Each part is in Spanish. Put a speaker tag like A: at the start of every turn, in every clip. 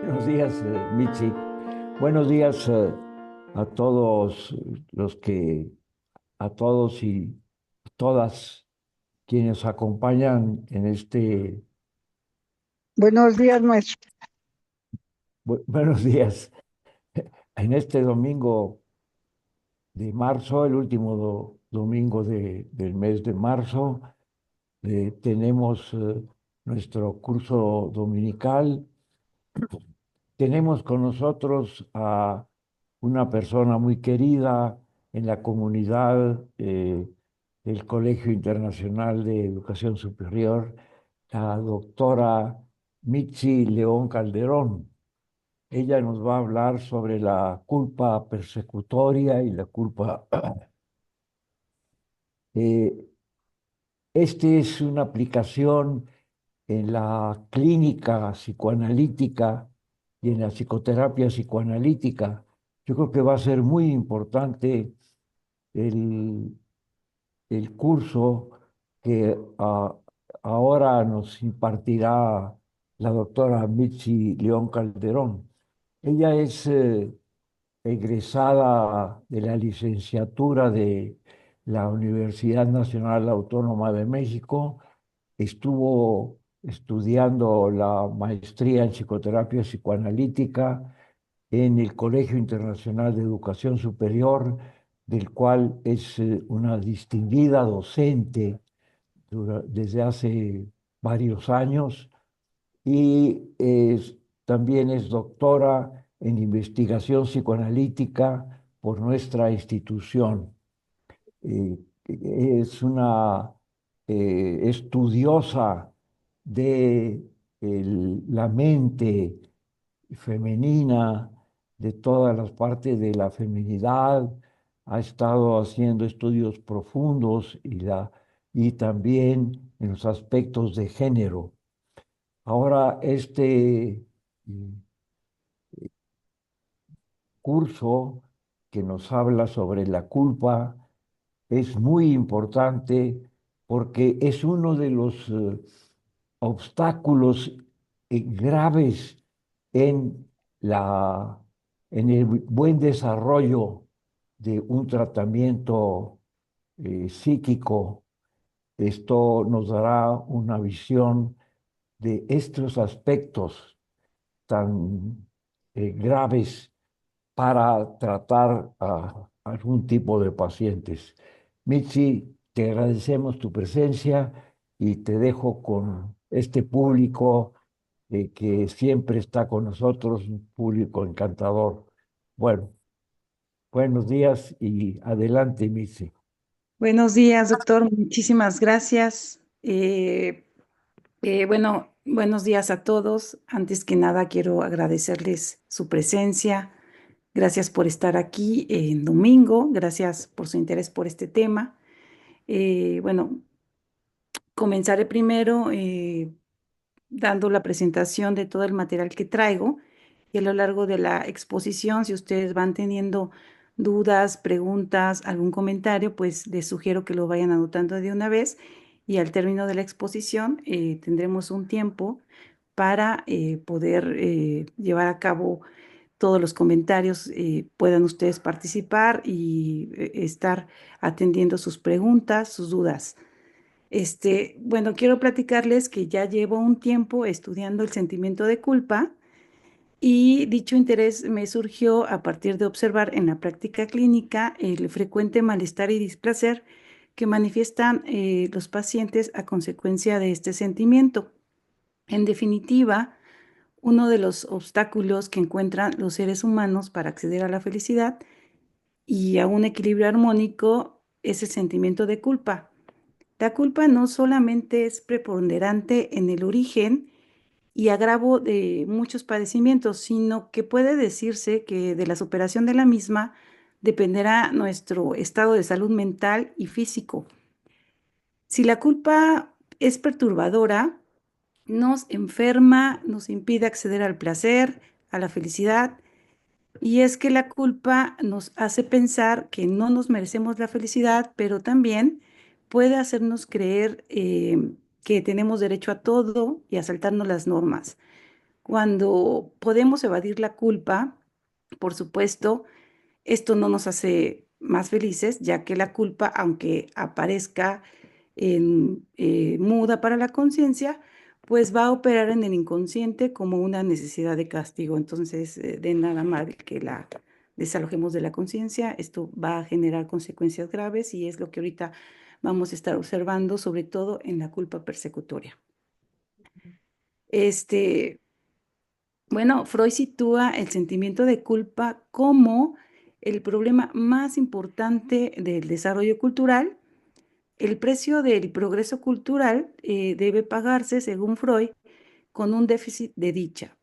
A: Buenos días, Mitzi. Buenos días a todos a todos y todas quienes acompañan en
B: Buenos días, maestro.
A: buenos días, en este domingo de marzo, el último domingo del mes de marzo. Tenemos nuestro curso dominical. Tenemos con nosotros a una persona muy querida en la comunidad del Colegio Internacional de Educación Superior, la doctora Mitzi León Calderón. Ella nos va a hablar sobre la culpa persecutoria y la culpa. eh, Este es una aplicación en la clínica psicoanalítica y en la psicoterapia psicoanalítica. Yo creo que va a ser muy importante el, el curso que ahora nos impartirá la doctora Mitzi León Calderón. Ella es egresada de la licenciatura de la Universidad Nacional Autónoma de México. Estuvo estudiando la maestría en psicoterapia psicoanalítica en el Colegio Internacional de Educación Superior, del cual es una distinguida docente desde hace varios años, y también es doctora en investigación psicoanalítica por nuestra institución. Es una estudiosa de la mente femenina, de todas las partes de la feminidad. Ha estado haciendo estudios profundos y también en los aspectos de género. Ahora, mm, curso que nos habla sobre la culpa es muy importante porque es uno de los obstáculos graves en en el buen desarrollo de un tratamiento psíquico. Esto nos dará una visión de estos aspectos tan graves para tratar a algún tipo de pacientes. Mitzi, te agradecemos tu presencia y te dejo con este público que siempre está con nosotros, un público encantador. Bueno, buenos días y adelante, Mitzi.
B: Buenos días, doctor. Muchísimas gracias. Buenos días a todos. Antes que nada, quiero agradecerles su presencia. Gracias por estar aquí en domingo. Gracias por su interés por este tema. Bueno, comenzaré primero dando la presentación de todo el material que traigo y a lo largo de la exposición, si ustedes van teniendo dudas, preguntas, algún comentario, pues les sugiero que lo vayan anotando de una vez y al término de la exposición tendremos un tiempo para poder llevar a cabo todos los comentarios, puedan ustedes participar y estar atendiendo sus preguntas, sus dudas. Bueno, quiero platicarles que ya llevo un tiempo estudiando el sentimiento de culpa y dicho interés me surgió a partir de observar en la práctica clínica el frecuente malestar y displacer que manifiestan los pacientes a consecuencia de este sentimiento. En definitiva, uno de los obstáculos que encuentran los seres humanos para acceder a la felicidad y a un equilibrio armónico es el sentimiento de culpa. La culpa no solamente es preponderante en el origen y agravo de muchos padecimientos, sino que puede decirse que de la superación de la misma dependerá nuestro estado de salud mental y físico. Si la culpa es perturbadora, nos enferma, nos impide acceder al placer, a la felicidad, y es que la culpa nos hace pensar que no nos merecemos la felicidad, pero también puede hacernos creer que tenemos derecho a todo y a saltarnos las normas. Cuando podemos evadir la culpa, por supuesto, esto no nos hace más felices, ya que la culpa, aunque aparezca muda para la conciencia, pues va a operar en el inconsciente como una necesidad de castigo. Entonces, de nada mal que la desalojemos de la conciencia, esto va a generar consecuencias graves y es lo que ahorita vamos a estar observando, sobre todo en la culpa persecutoria. Este, bueno, Freud sitúa el sentimiento de culpa como el problema más importante del desarrollo cultural. El precio del progreso cultural debe pagarse, según Freud, con un déficit de dicha,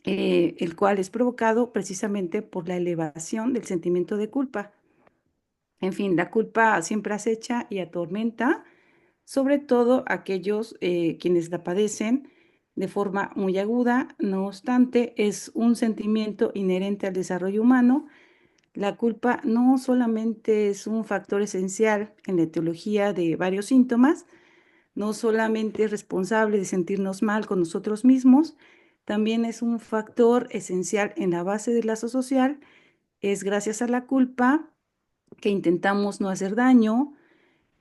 B: el cual es provocado precisamente por la elevación del sentimiento de culpa. En fin, la culpa siempre acecha y atormenta, sobre todo aquellos quienes la padecen de forma muy aguda. No obstante, es un sentimiento inherente al desarrollo humano. La culpa no solamente es un factor esencial en la etiología de varios síntomas, no solamente es responsable de sentirnos mal con nosotros mismos, también es un factor esencial en la base del lazo social. Es gracias a la culpa que intentamos no hacer daño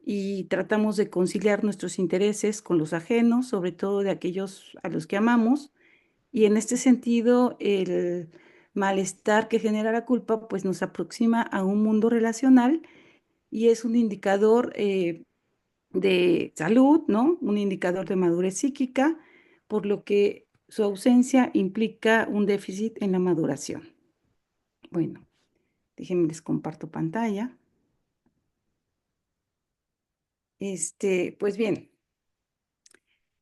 B: y tratamos de conciliar nuestros intereses con los ajenos, sobre todo de aquellos a los que amamos. Y en este sentido, el malestar que genera la culpa, pues nos aproxima a un mundo relacional y es un indicador de salud, ¿no? Un indicador de madurez psíquica, por lo que su ausencia implica un déficit en la maduración. Bueno, déjenme les comparto pantalla. Pues bien,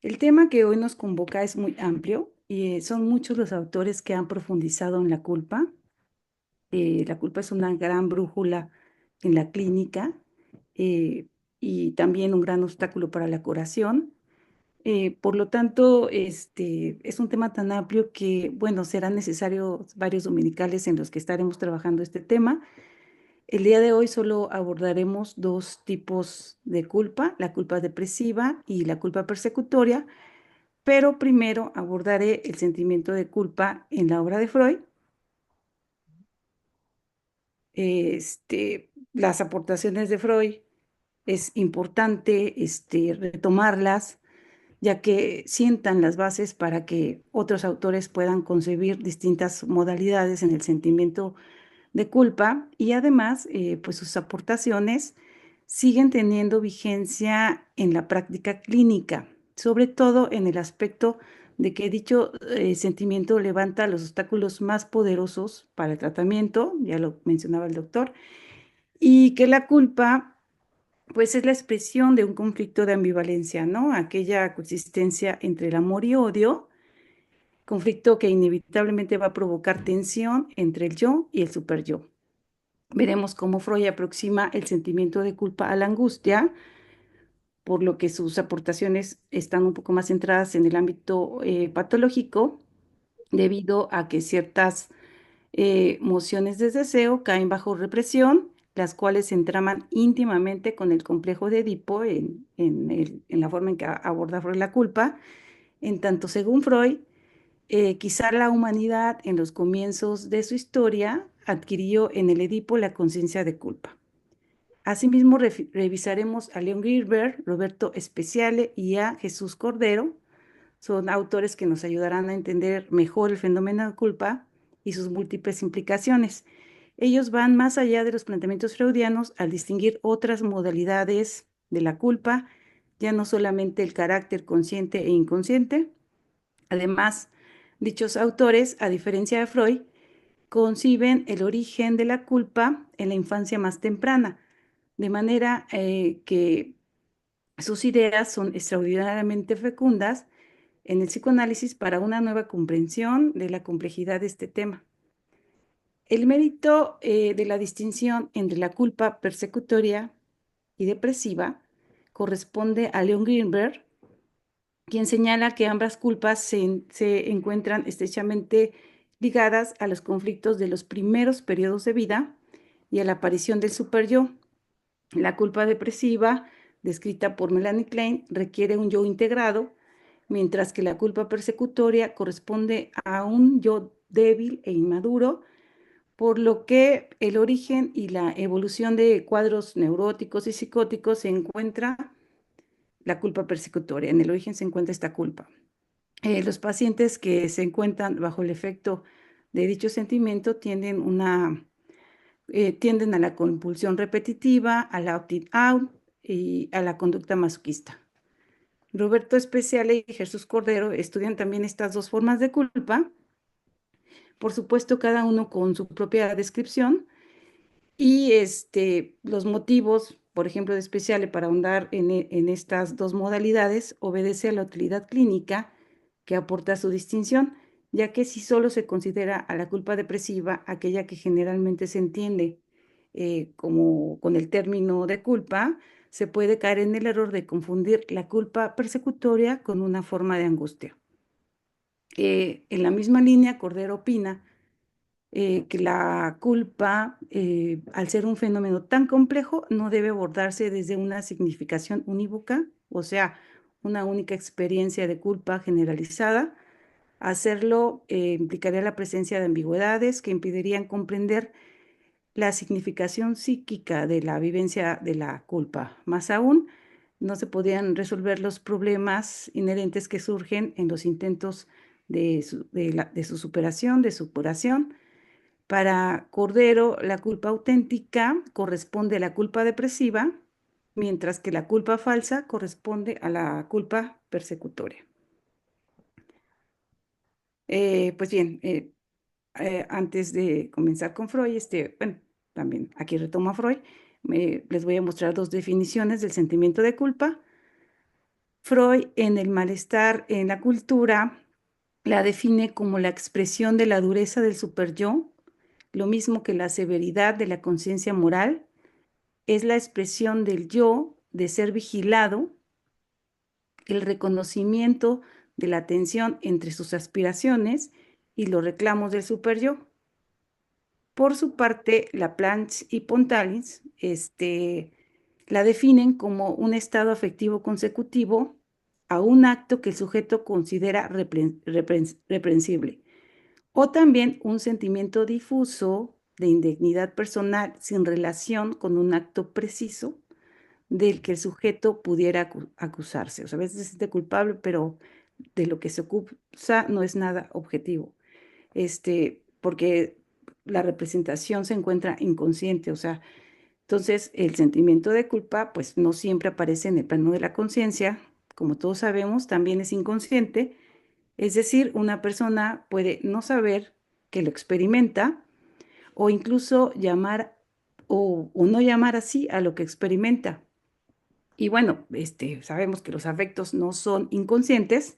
B: el tema que hoy nos convoca es muy amplio y son muchos los autores que han profundizado en la culpa. La culpa es una gran brújula en la clínica eh, y también un gran obstáculo para la curación. Por lo tanto, es un tema tan amplio que, bueno, serán necesarios varios dominicales en los que estaremos trabajando este tema. El día de hoy solo abordaremos dos tipos de culpa, la culpa depresiva y la culpa persecutoria, pero primero abordaré el sentimiento de culpa en la obra de Freud. Las aportaciones de Freud es importante retomarlas ya que sientan las bases para que otros autores puedan concebir distintas modalidades en el sentimiento de culpa y además, pues sus aportaciones siguen teniendo vigencia en la práctica clínica, sobre todo en el aspecto de que dicho sentimiento levanta los obstáculos más poderosos para el tratamiento, ya lo mencionaba el doctor, y que la culpa pues es la expresión de un conflicto de ambivalencia, ¿no? Aquella coexistencia entre el amor y odio, conflicto que inevitablemente va a provocar tensión entre el yo y el superyo. Veremos cómo Freud aproxima el sentimiento de culpa a la angustia, por lo que sus aportaciones están un poco más centradas en el ámbito patológico, debido a que ciertas mociones de deseo caen bajo represión, las cuales se entraman íntimamente con el complejo de Edipo en la forma en que aborda Freud la culpa. En tanto, según Freud, quizá la humanidad en los comienzos de su historia adquirió en el Edipo la conciencia de culpa. Asimismo, revisaremos a Leon Gilbert, Roberto Speciale y a Jesús Cordero. Son autores que nos ayudarán a entender mejor el fenómeno de culpa y sus múltiples implicaciones. Ellos van más allá de los planteamientos freudianos al distinguir otras modalidades de la culpa, ya no solamente el carácter consciente e inconsciente. Además, dichos autores, a diferencia de Freud, conciben el origen de la culpa en la infancia más temprana, de manera que sus ideas son extraordinariamente fecundas en el psicoanálisis para una nueva comprensión de la complejidad de este tema. El mérito de la distinción entre la culpa persecutoria y depresiva corresponde a Leon Greenberg, quien señala que ambas culpas se encuentran estrechamente ligadas a los conflictos de los primeros periodos de vida y a la aparición del superyo. La culpa depresiva, descrita por Melanie Klein, requiere un yo integrado, mientras que la culpa persecutoria corresponde a un yo débil e inmaduro, por lo que el origen y la evolución de cuadros neuróticos y psicóticos se encuentra la culpa persecutoria. En el origen se encuentra esta culpa. Los pacientes que se encuentran bajo el efecto de dicho sentimiento tienden a la compulsión repetitiva, al opt-out y a la conducta masoquista. Roberto Especiale y Jesús Cordero estudian también estas dos formas de culpa, por supuesto cada uno con su propia descripción, y los motivos, por ejemplo, de Speciale para ahondar en estas dos modalidades obedece a la utilidad clínica que aporta su distinción, ya que si solo se considera a la culpa depresiva aquella que generalmente se entiende como con el término de culpa, se puede caer en el error de confundir la culpa persecutoria con una forma de angustia. En la misma línea, Cordero opina que la culpa, al ser un fenómeno tan complejo, no debe abordarse desde una significación unívoca, o sea, una única experiencia de culpa generalizada. Hacerlo implicaría la presencia de ambigüedades que impedirían comprender la significación psíquica de la vivencia de la culpa. Más aún, no se podían resolver los problemas inherentes que surgen en los intentos de su superación, de su curación. Para Cordero, la culpa auténtica corresponde a la culpa depresiva, mientras que la culpa falsa corresponde a la culpa persecutoria. Pues bien, antes de comenzar con Freud, bueno, también aquí retomo a Freud, les voy a mostrar dos definiciones del sentimiento de culpa. Freud, en el malestar en la cultura, la define como la expresión de la dureza del superyo, lo mismo que la severidad de la conciencia moral, es la expresión del yo de ser vigilado, el reconocimiento de la tensión entre sus aspiraciones y los reclamos del superyo. Por su parte, Laplanche y Pontalis la definen como un estado afectivo consecutivo a un acto que el sujeto considera reprensible, o también un sentimiento difuso de indignidad personal sin relación con un acto preciso del que el sujeto pudiera acusarse. O sea, a veces se siente culpable, pero de lo que se acusa no es nada objetivo. Porque la representación se encuentra inconsciente, o sea, entonces el sentimiento de culpa pues no siempre aparece en el plano de la conciencia, como todos sabemos, también es inconsciente, es decir, una persona puede no saber que lo experimenta o incluso llamar o no llamar así a lo que experimenta. Y bueno, sabemos que los afectos no son inconscientes,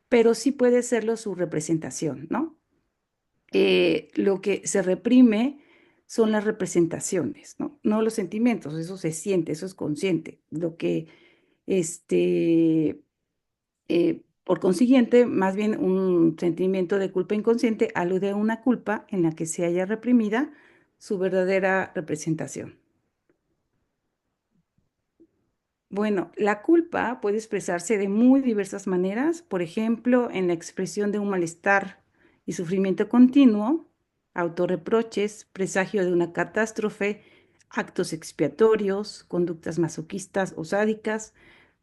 B: pero sí puede serlo su representación, ¿no? Lo que se reprime son las representaciones, ¿no? No los sentimientos, eso se siente, eso es consciente. Por consiguiente, más bien un sentimiento de culpa inconsciente alude a una culpa en la que se haya reprimida su verdadera representación. Bueno, la culpa puede expresarse de muy diversas maneras, por ejemplo, en la expresión de un malestar y sufrimiento continuo, autorreproches, presagio de una catástrofe, actos expiatorios, conductas masoquistas o sádicas,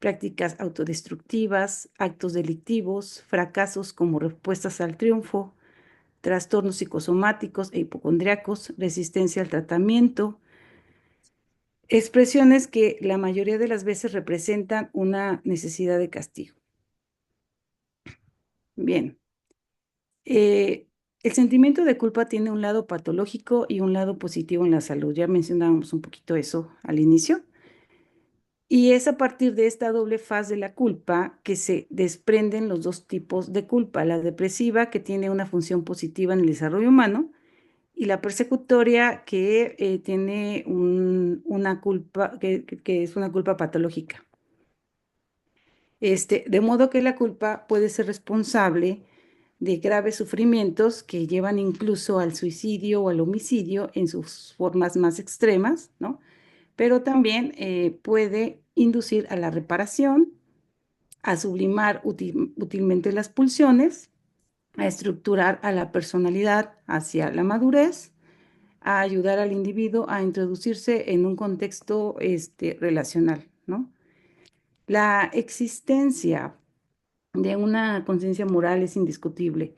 B: prácticas autodestructivas, actos delictivos, fracasos como respuestas al triunfo, trastornos psicosomáticos e hipocondriacos, resistencia al tratamiento. Expresiones que la mayoría de las veces representan una necesidad de castigo. Bien, el sentimiento de culpa tiene un lado patológico y un lado positivo en la salud. Ya mencionábamos un poquito eso al inicio. Y es a partir de esta doble faz de la culpa que se desprenden los dos tipos de culpa, la depresiva, que tiene una función positiva en el desarrollo humano, y la persecutoria, que tiene una culpa, que es una culpa patológica. De modo que la culpa puede ser responsable de graves sufrimientos que llevan incluso al suicidio o al homicidio en sus formas más extremas, ¿no? Pero también puede inducir a la reparación, a sublimar útilmente las pulsiones, a estructurar a la personalidad hacia la madurez, a ayudar al individuo a introducirse en un contexto relacional, ¿no? La existencia de una conciencia moral es indiscutible,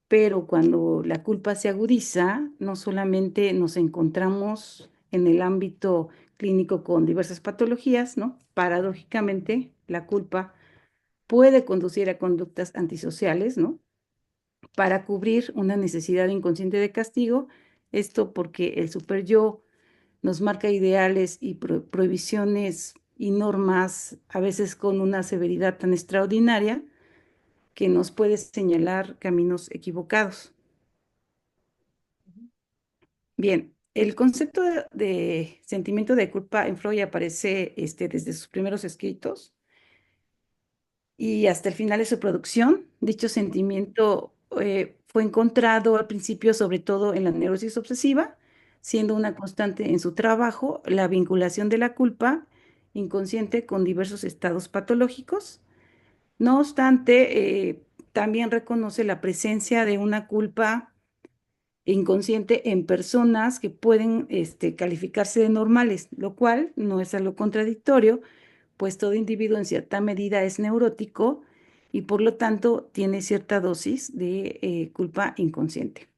B: pero cuando la culpa se agudiza, no solamente nos encontramos en el ámbito clínico con diversas patologías, ¿no? Paradójicamente, la culpa puede conducir a conductas antisociales, ¿no? Para cubrir una necesidad inconsciente de castigo, esto porque el superyo nos marca ideales y prohibiciones y normas, a veces con una severidad tan extraordinaria, que nos puede señalar caminos equivocados. Bien, el concepto de sentimiento de culpa en Freud aparece desde sus primeros escritos y hasta el final de su producción. Dicho sentimiento fue encontrado al principio sobre todo en la neurosis obsesiva, siendo una constante en su trabajo la vinculación de la culpa inconsciente con diversos estados patológicos. No obstante, también reconoce la presencia de una culpa inconsciente en personas que pueden calificarse de normales, lo cual no es algo contradictorio, pues todo individuo en cierta medida es neurótico y por lo tanto tiene cierta dosis de culpa inconsciente.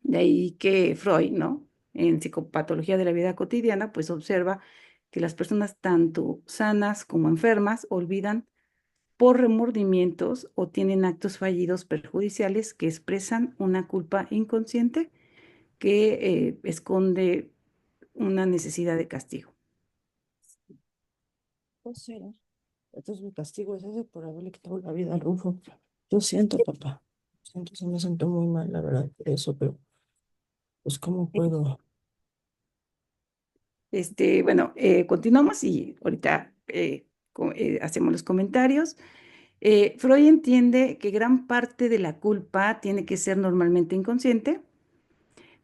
B: De ahí que Freud, ¿no? En Psicopatología de la Vida Cotidiana, pues observa que las personas tanto sanas como enfermas olvidan por remordimientos o tienen actos fallidos perjudiciales que expresan una culpa inconsciente que esconde una necesidad de castigo.
C: Pues sí, ¿no? Entonces mi castigo es ese por haberle quitado la vida a Rufo. Yo siento, papá. Siento, se me siento muy mal, la verdad, por eso, pero pues ¿cómo puedo?
B: Bueno, continuamos y ahorita hacemos los comentarios. Freud entiende que gran parte de la culpa tiene que ser normalmente inconsciente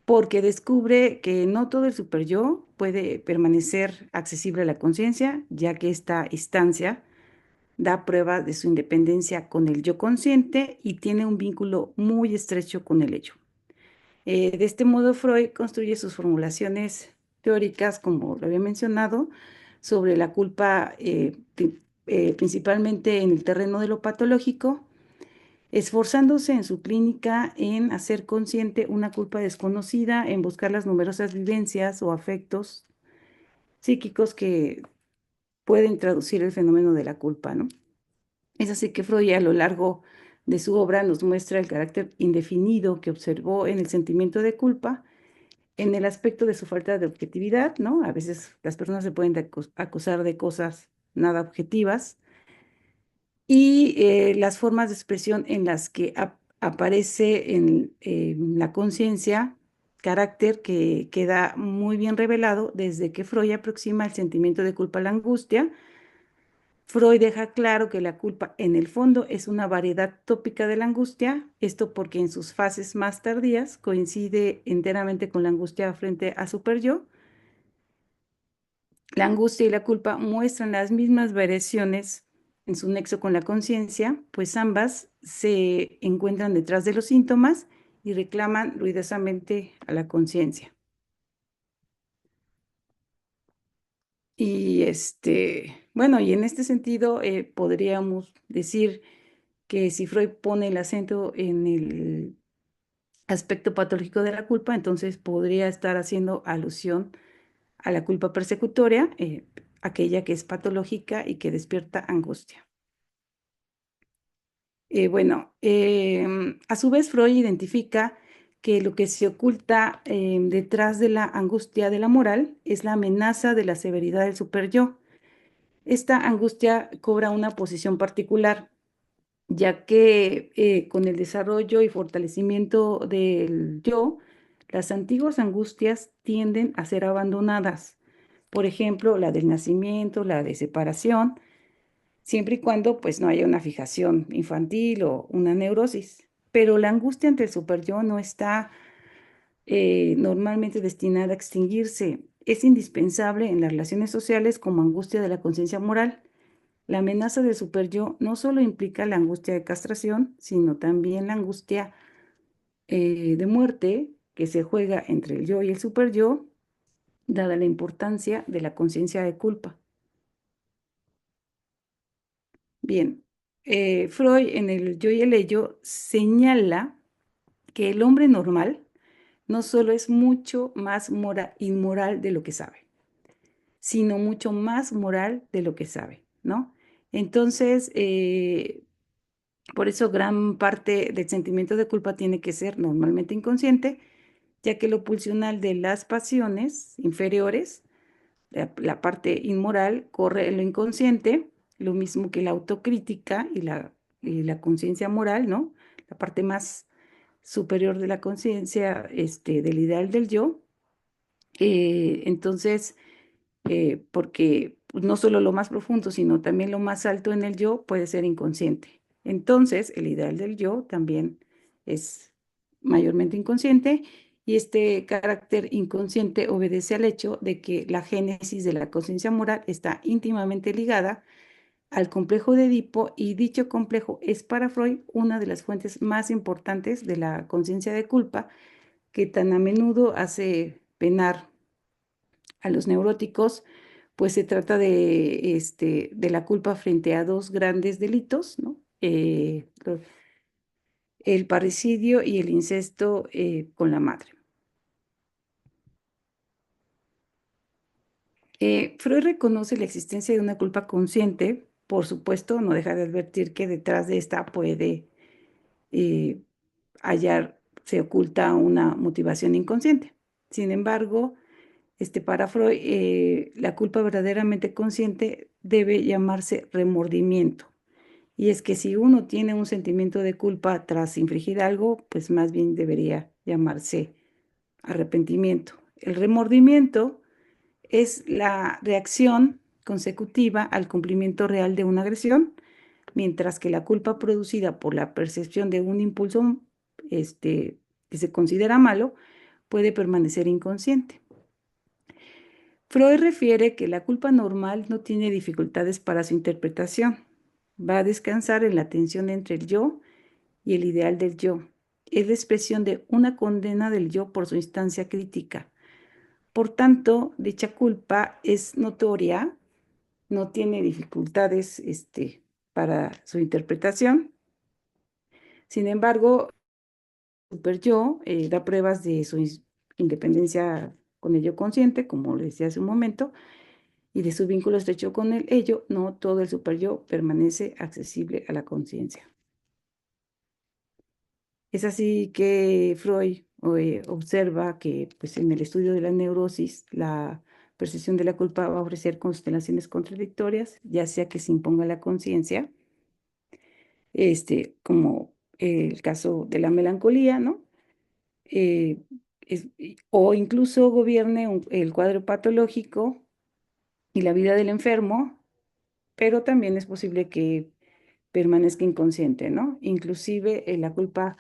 B: porque descubre que no todo el superyo puede permanecer accesible a la conciencia, ya que esta instancia da prueba de su independencia con el yo consciente y tiene un vínculo muy estrecho con el ello. De este modo, Freud construye sus formulaciones teóricas, como lo había mencionado, sobre la culpa, principalmente en el terreno de lo patológico, esforzándose en su clínica en hacer consciente una culpa desconocida, en buscar las numerosas vivencias o afectos psíquicos que pueden traducir el fenómeno de la culpa, ¿no? Es así que Freud a lo largo de su obra nos muestra el carácter indefinido que observó en el sentimiento de culpa, en el aspecto de su falta de objetividad, ¿no? A veces las personas se pueden acusar de cosas nada objetivas y las formas de expresión en las que aparece en la conciencia, carácter que queda muy bien revelado desde que Freud aproxima el sentimiento de culpa a la angustia. Freud deja claro que la culpa en el fondo es una variedad tópica de la angustia, esto porque en sus fases más tardías coincide enteramente con la angustia frente a superyo. La angustia y la culpa muestran las mismas variaciones en su nexo con la conciencia, pues ambas se encuentran detrás de los síntomas y reclaman ruidosamente a la conciencia. Y bueno, y en este sentido podríamos decir que si Freud pone el acento en el aspecto patológico de la culpa, entonces podría estar haciendo alusión a la culpa persecutoria, aquella que es patológica y que despierta angustia. A su vez, Freud identifica que lo que se oculta detrás de la angustia de la moral es la amenaza de la severidad del superyo. Esta angustia cobra una posición particular, ya que con el desarrollo y fortalecimiento del yo, las antiguas angustias tienden a ser abandonadas. Por ejemplo, la del nacimiento, la de separación, siempre y cuando pues no haya una fijación infantil o una neurosis. Pero la angustia ante el superyo no está normalmente destinada a extinguirse. Es indispensable en las relaciones sociales como angustia de la conciencia moral. La amenaza del superyo no solo implica la angustia de castración, sino también la angustia de muerte que se juega entre el yo y el superyo, dada la importancia de la conciencia de culpa. Bien, Freud en el yo y el ello señala que el hombre normal no solo es mucho más inmoral de lo que sabe, sino mucho más moral de lo que sabe, ¿no? Entonces, por eso gran parte del sentimiento de culpa tiene que ser normalmente inconsciente, ya que lo pulsional de las pasiones inferiores, la parte inmoral, corre en lo inconsciente, lo mismo que la autocrítica y la conciencia moral, ¿no? La parte más superior de la conciencia, del ideal del yo. Entonces, porque pues, no solo lo más profundo, sino también lo más alto en el yo puede ser inconsciente. Entonces, el ideal del yo también es mayormente inconsciente y este carácter inconsciente obedece al hecho de que la génesis de la conciencia moral está íntimamente ligada al complejo de Edipo y dicho complejo es para Freud una de las fuentes más importantes de la conciencia de culpa que tan a menudo hace penar a los neuróticos, pues se trata de la culpa frente a dos grandes delitos, ¿no? El parricidio y el incesto con la madre. Freud reconoce la existencia de una culpa consciente, por supuesto, no deja de advertir que detrás de esta puede eh, se oculta una motivación inconsciente. Sin embargo, para Freud, la culpa verdaderamente consciente debe llamarse remordimiento. Y es que si uno tiene un sentimiento de culpa tras infringir algo, pues más bien debería llamarse arrepentimiento. El remordimiento es la reacción consecutiva al cumplimiento real de una agresión, mientras que la culpa producida por la percepción de un impulso que se considera malo puede permanecer inconsciente. Freud refiere que la culpa normal no tiene dificultades para su interpretación. Va a descansar en la tensión entre el yo y el ideal del yo. Es la expresión de una condena del yo por su instancia crítica. Por tanto, dicha culpa es notoria, no tiene dificultades para su interpretación. Sin embargo, el superyo da pruebas de su independencia con el yo consciente, como le decía hace un momento, y de su vínculo estrecho con el ello, no todo el superyo permanece accesible a la conciencia. Es así que Freud observa que pues, en el estudio de la neurosis, la percepción de la culpa va a ofrecer constelaciones contradictorias, ya sea que se imponga la conciencia, como el caso de la melancolía, ¿no? Eh, o incluso gobierne el cuadro patológico y la vida del enfermo, pero también es posible que permanezca inconsciente, ¿no? Inclusive la culpa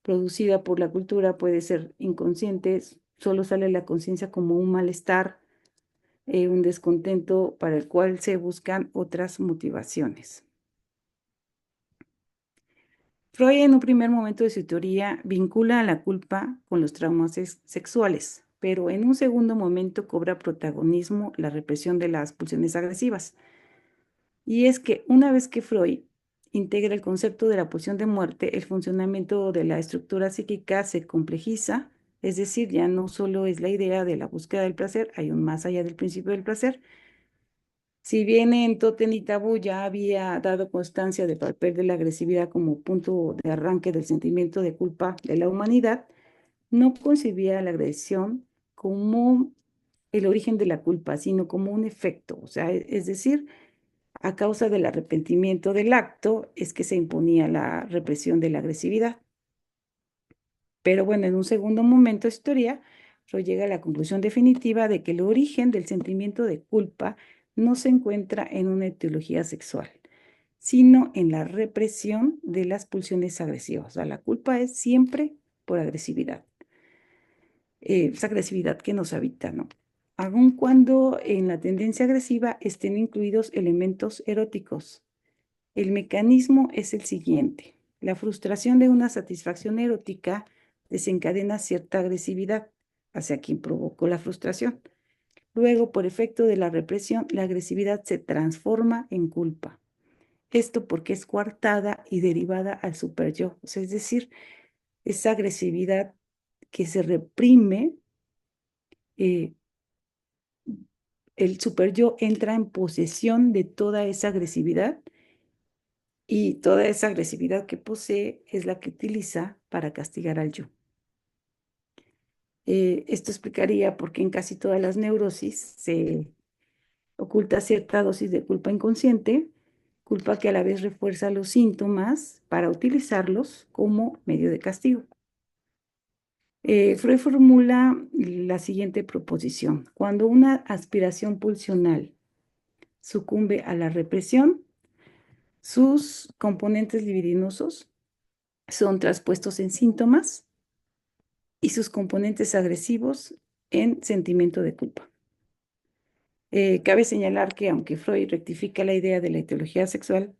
B: producida por la cultura puede ser inconsciente, solo sale la conciencia como un malestar, un descontento para el cual se buscan otras motivaciones. Freud en un primer momento de su teoría vincula a la culpa con los traumas sexuales, pero en un segundo momento cobra protagonismo la represión de las pulsiones agresivas. Y es que una vez que Freud integra el concepto de la pulsión de muerte, el funcionamiento de la estructura psíquica se complejiza, es decir, ya no solo es la idea de la búsqueda del placer, hay un más allá del principio del placer. Si bien en Totem y Tabú ya había dado constancia del papel de la agresividad como punto de arranque del sentimiento de culpa de la humanidad, no concebía la agresión como el origen de la culpa, sino como un efecto, o sea, es decir, a causa del arrepentimiento del acto es que se imponía la represión de la agresividad. Pero bueno, en un segundo momento de historia, Freud llega a la conclusión definitiva de que el origen del sentimiento de culpa no se encuentra en una etiología sexual, sino en la represión de las pulsiones agresivas. O sea, la culpa es siempre por agresividad. Esa agresividad que nos habita, ¿no? aun cuando en la tendencia agresiva estén incluidos elementos eróticos. El mecanismo es el siguiente. La frustración de una satisfacción erótica desencadena cierta agresividad hacia quien provocó la frustración. Luego, por efecto de la represión, la agresividad se transforma en culpa. Esto porque es coartada y derivada al superyo, o sea, es decir, esa agresividad que se reprime, eh, el superyo entra en posesión de toda esa agresividad y toda esa agresividad que posee es la que utiliza para castigar al yo. Esto explicaría por qué en casi todas las neurosis se oculta cierta dosis de culpa inconsciente, culpa que a la vez refuerza los síntomas para utilizarlos como medio de castigo. Freud formula la siguiente proposición. Cuando una aspiración pulsional sucumbe a la represión, sus componentes libidinosos son traspuestos en síntomas y sus componentes agresivos en sentimiento de culpa. Cabe señalar que aunque Freud rectifica la idea de la etiología sexual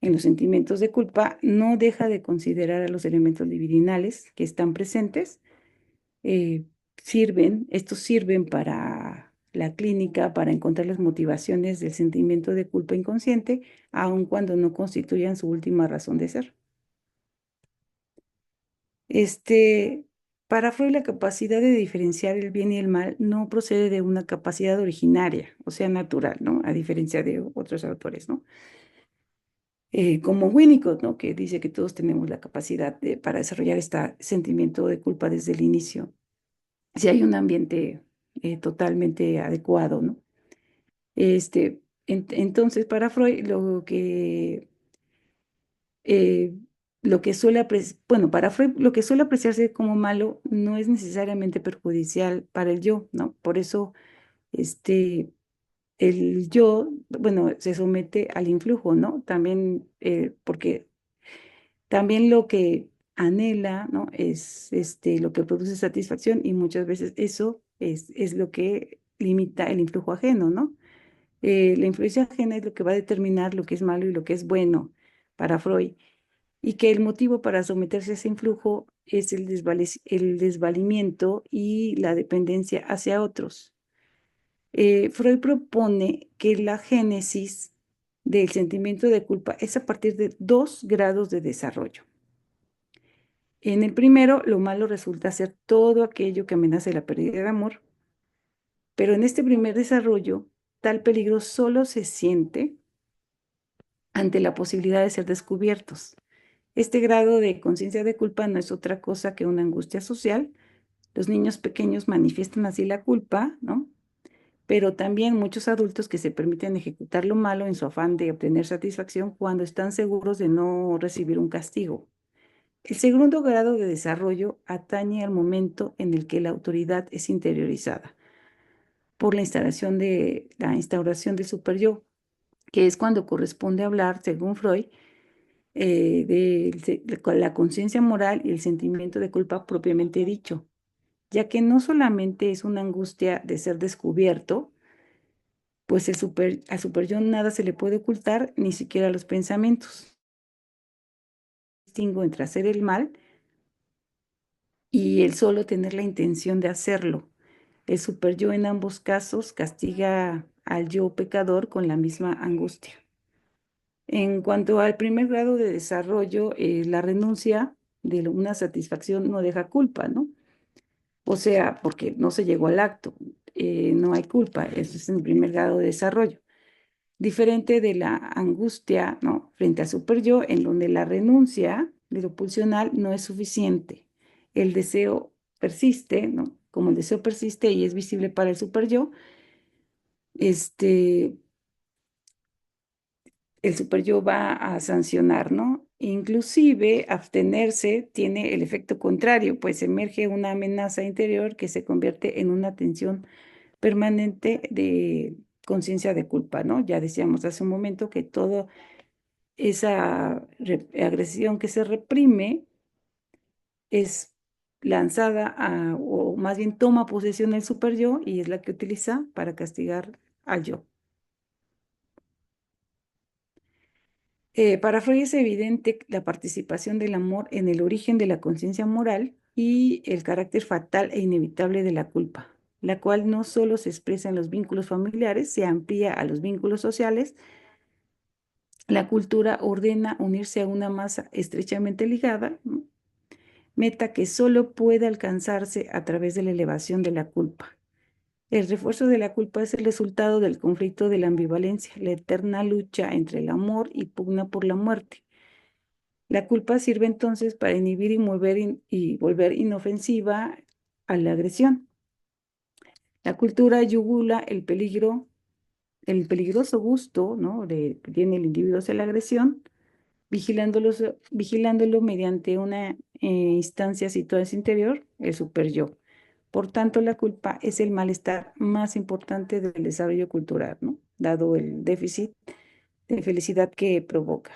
B: en los sentimientos de culpa, no deja de considerar a los elementos libidinales que están presentes. Estos sirven para la clínica, para encontrar las motivaciones del sentimiento de culpa inconsciente, aun cuando no constituyan su última razón de ser. Para Freud, la capacidad de diferenciar el bien y el mal no procede de una capacidad originaria, o sea, natural, ¿no? A diferencia de otros autores, ¿no? Como Winnicott, ¿no? Que dice que todos tenemos la capacidad para desarrollar este sentimiento de culpa desde el inicio, si hay un ambiente totalmente adecuado, ¿no? Entonces, para Freud, eh, bueno, para Freud, lo que suele apreciarse como malo no es necesariamente perjudicial para el yo, ¿no? Por eso, el yo, bueno, se somete al influjo, ¿no? También, porque también lo que anhela, ¿no? Es lo que produce satisfacción y muchas veces eso es lo que limita el influjo ajeno, ¿no? La influencia ajena es lo que va a determinar lo que es malo y lo que es bueno para Freud, y que el motivo para someterse a ese influjo es el desvalimiento y la dependencia hacia otros. Freud propone que la génesis del sentimiento de culpa es a partir de 2 grados de desarrollo. En el primero, lo malo resulta ser todo aquello que amenaza la pérdida de amor, pero en este primer desarrollo, tal peligro solo se siente ante la posibilidad de ser descubiertos. Este grado de conciencia de culpa no es otra cosa que una angustia social. Los niños pequeños manifiestan así la culpa, ¿no? Pero también muchos adultos que se permiten ejecutar lo malo en su afán de obtener satisfacción cuando están seguros de no recibir un castigo. El segundo grado de desarrollo atañe al momento en el que la autoridad es interiorizada por la instauración del superyo, que es cuando corresponde hablar, según Freud, con la conciencia moral y el sentimiento de culpa propiamente dicho, ya que no solamente es una angustia de ser descubierto, pues al superyo nada se le puede ocultar, ni siquiera los pensamientos. Distingo entre hacer el mal y el solo tener la intención de hacerlo. El superyo en ambos casos castiga al yo pecador con la misma angustia. En cuanto al primer grado de desarrollo, la renuncia de una satisfacción no deja culpa, ¿no? O sea, porque no se llegó al acto, no hay culpa, eso es el primer grado de desarrollo. Diferente de la angustia, ¿no? Frente al superyo, en donde la renuncia de lo pulsional no es suficiente. El deseo persiste, ¿no? Como el deseo persiste y es visible para el superyo, el superyo va a sancionar, ¿no? Inclusive abstenerse tiene el efecto contrario, pues emerge una amenaza interior que se convierte en una tensión permanente de conciencia de culpa, ¿no? Ya decíamos hace un momento que toda esa agresión que se reprime es lanzada o más bien toma posesión del super yo y es la que utiliza para castigar al yo. Para Freud es evidente la participación del amor en el origen de la conciencia moral y el carácter fatal e inevitable de la culpa, la cual no solo se expresa en los vínculos familiares, se amplía a los vínculos sociales. La cultura ordena unirse a una masa estrechamente ligada, ¿no? Meta que solo puede alcanzarse a través de la elevación de la culpa. El refuerzo de la culpa es el resultado del conflicto de la ambivalencia, la eterna lucha entre el amor y pugna por la muerte. La culpa sirve entonces para inhibir y volver inofensiva a la agresión. La cultura yugula el peligroso gusto, ¿no?, que tiene el individuo hacia la agresión, vigilándolo mediante una instancia situada en su interior, el superyo. Por tanto, la culpa es el malestar más importante del desarrollo cultural, ¿no?, dado el déficit de felicidad que provoca.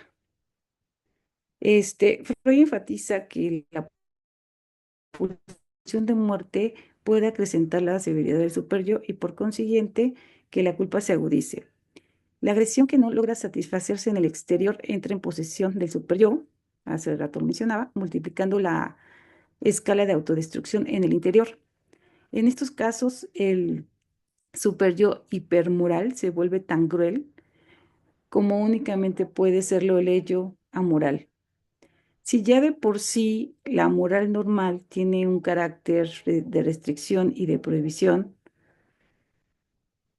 B: Freud enfatiza que la pulsión de muerte puede acrecentar la severidad del superyo y por consiguiente que la culpa se agudice. La agresión que no logra satisfacerse en el exterior entra en posesión del superyo, hace rato lo mencionaba, multiplicando la escala de autodestrucción en el interior. En estos casos, el superyo hipermoral se vuelve tan cruel como únicamente puede serlo el ello amoral. Si ya de por sí la moral normal tiene un carácter de restricción y de prohibición,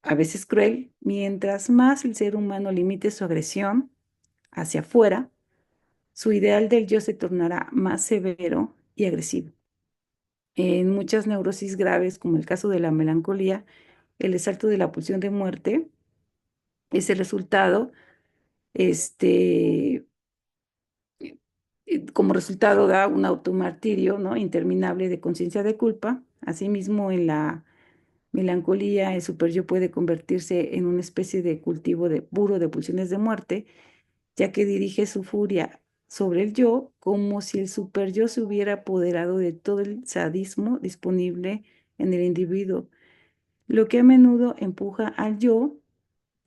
B: a veces cruel, mientras más el ser humano limite su agresión hacia afuera, su ideal del yo se tornará más severo y agresivo. En muchas neurosis graves, como el caso de la melancolía, el asalto de la pulsión de muerte es el resultado, este, como resultado da un automartirio, ¿no?, interminable de conciencia de culpa. Asimismo, en la melancolía, el superyo puede convertirse en una especie de cultivo puro de pulsiones de muerte, ya que dirige su furia sobre el yo como si el superyo se hubiera apoderado de todo el sadismo disponible en el individuo, lo que a menudo empuja al yo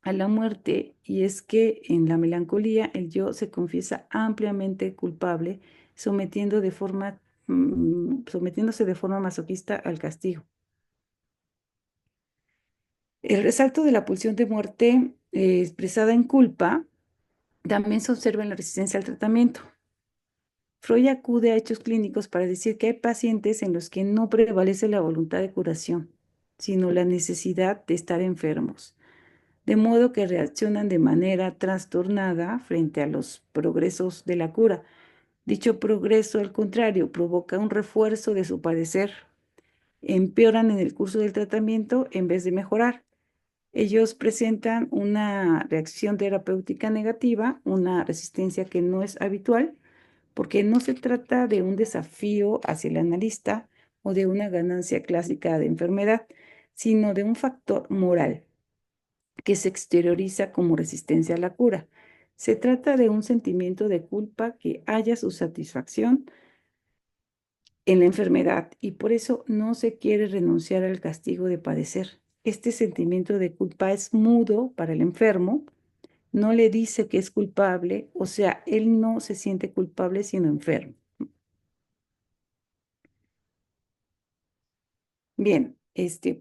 B: a la muerte, y es que en la melancolía el yo se confiesa ampliamente culpable, sometiéndose de forma masoquista al castigo. El resalto de la pulsión de muerte expresada en culpa también se observa en la resistencia al tratamiento. Freud acude a hechos clínicos para decir que hay pacientes en los que no prevalece la voluntad de curación, sino la necesidad de estar enfermos, de modo que reaccionan de manera trastornada frente a los progresos de la cura. Dicho progreso, al contrario, provoca un refuerzo de su padecer. Empeoran en el curso del tratamiento en vez de mejorar. Ellos presentan una reacción terapéutica negativa, una resistencia que no es habitual, porque no se trata de un desafío hacia el analista o de una ganancia clásica de enfermedad, sino de un factor moral que se exterioriza como resistencia a la cura. Se trata de un sentimiento de culpa que halla su satisfacción en la enfermedad y por eso no se quiere renunciar al castigo de padecer. Este sentimiento de culpa es mudo para el enfermo, no le dice que es culpable, o sea, él no se siente culpable sino enfermo. Bien,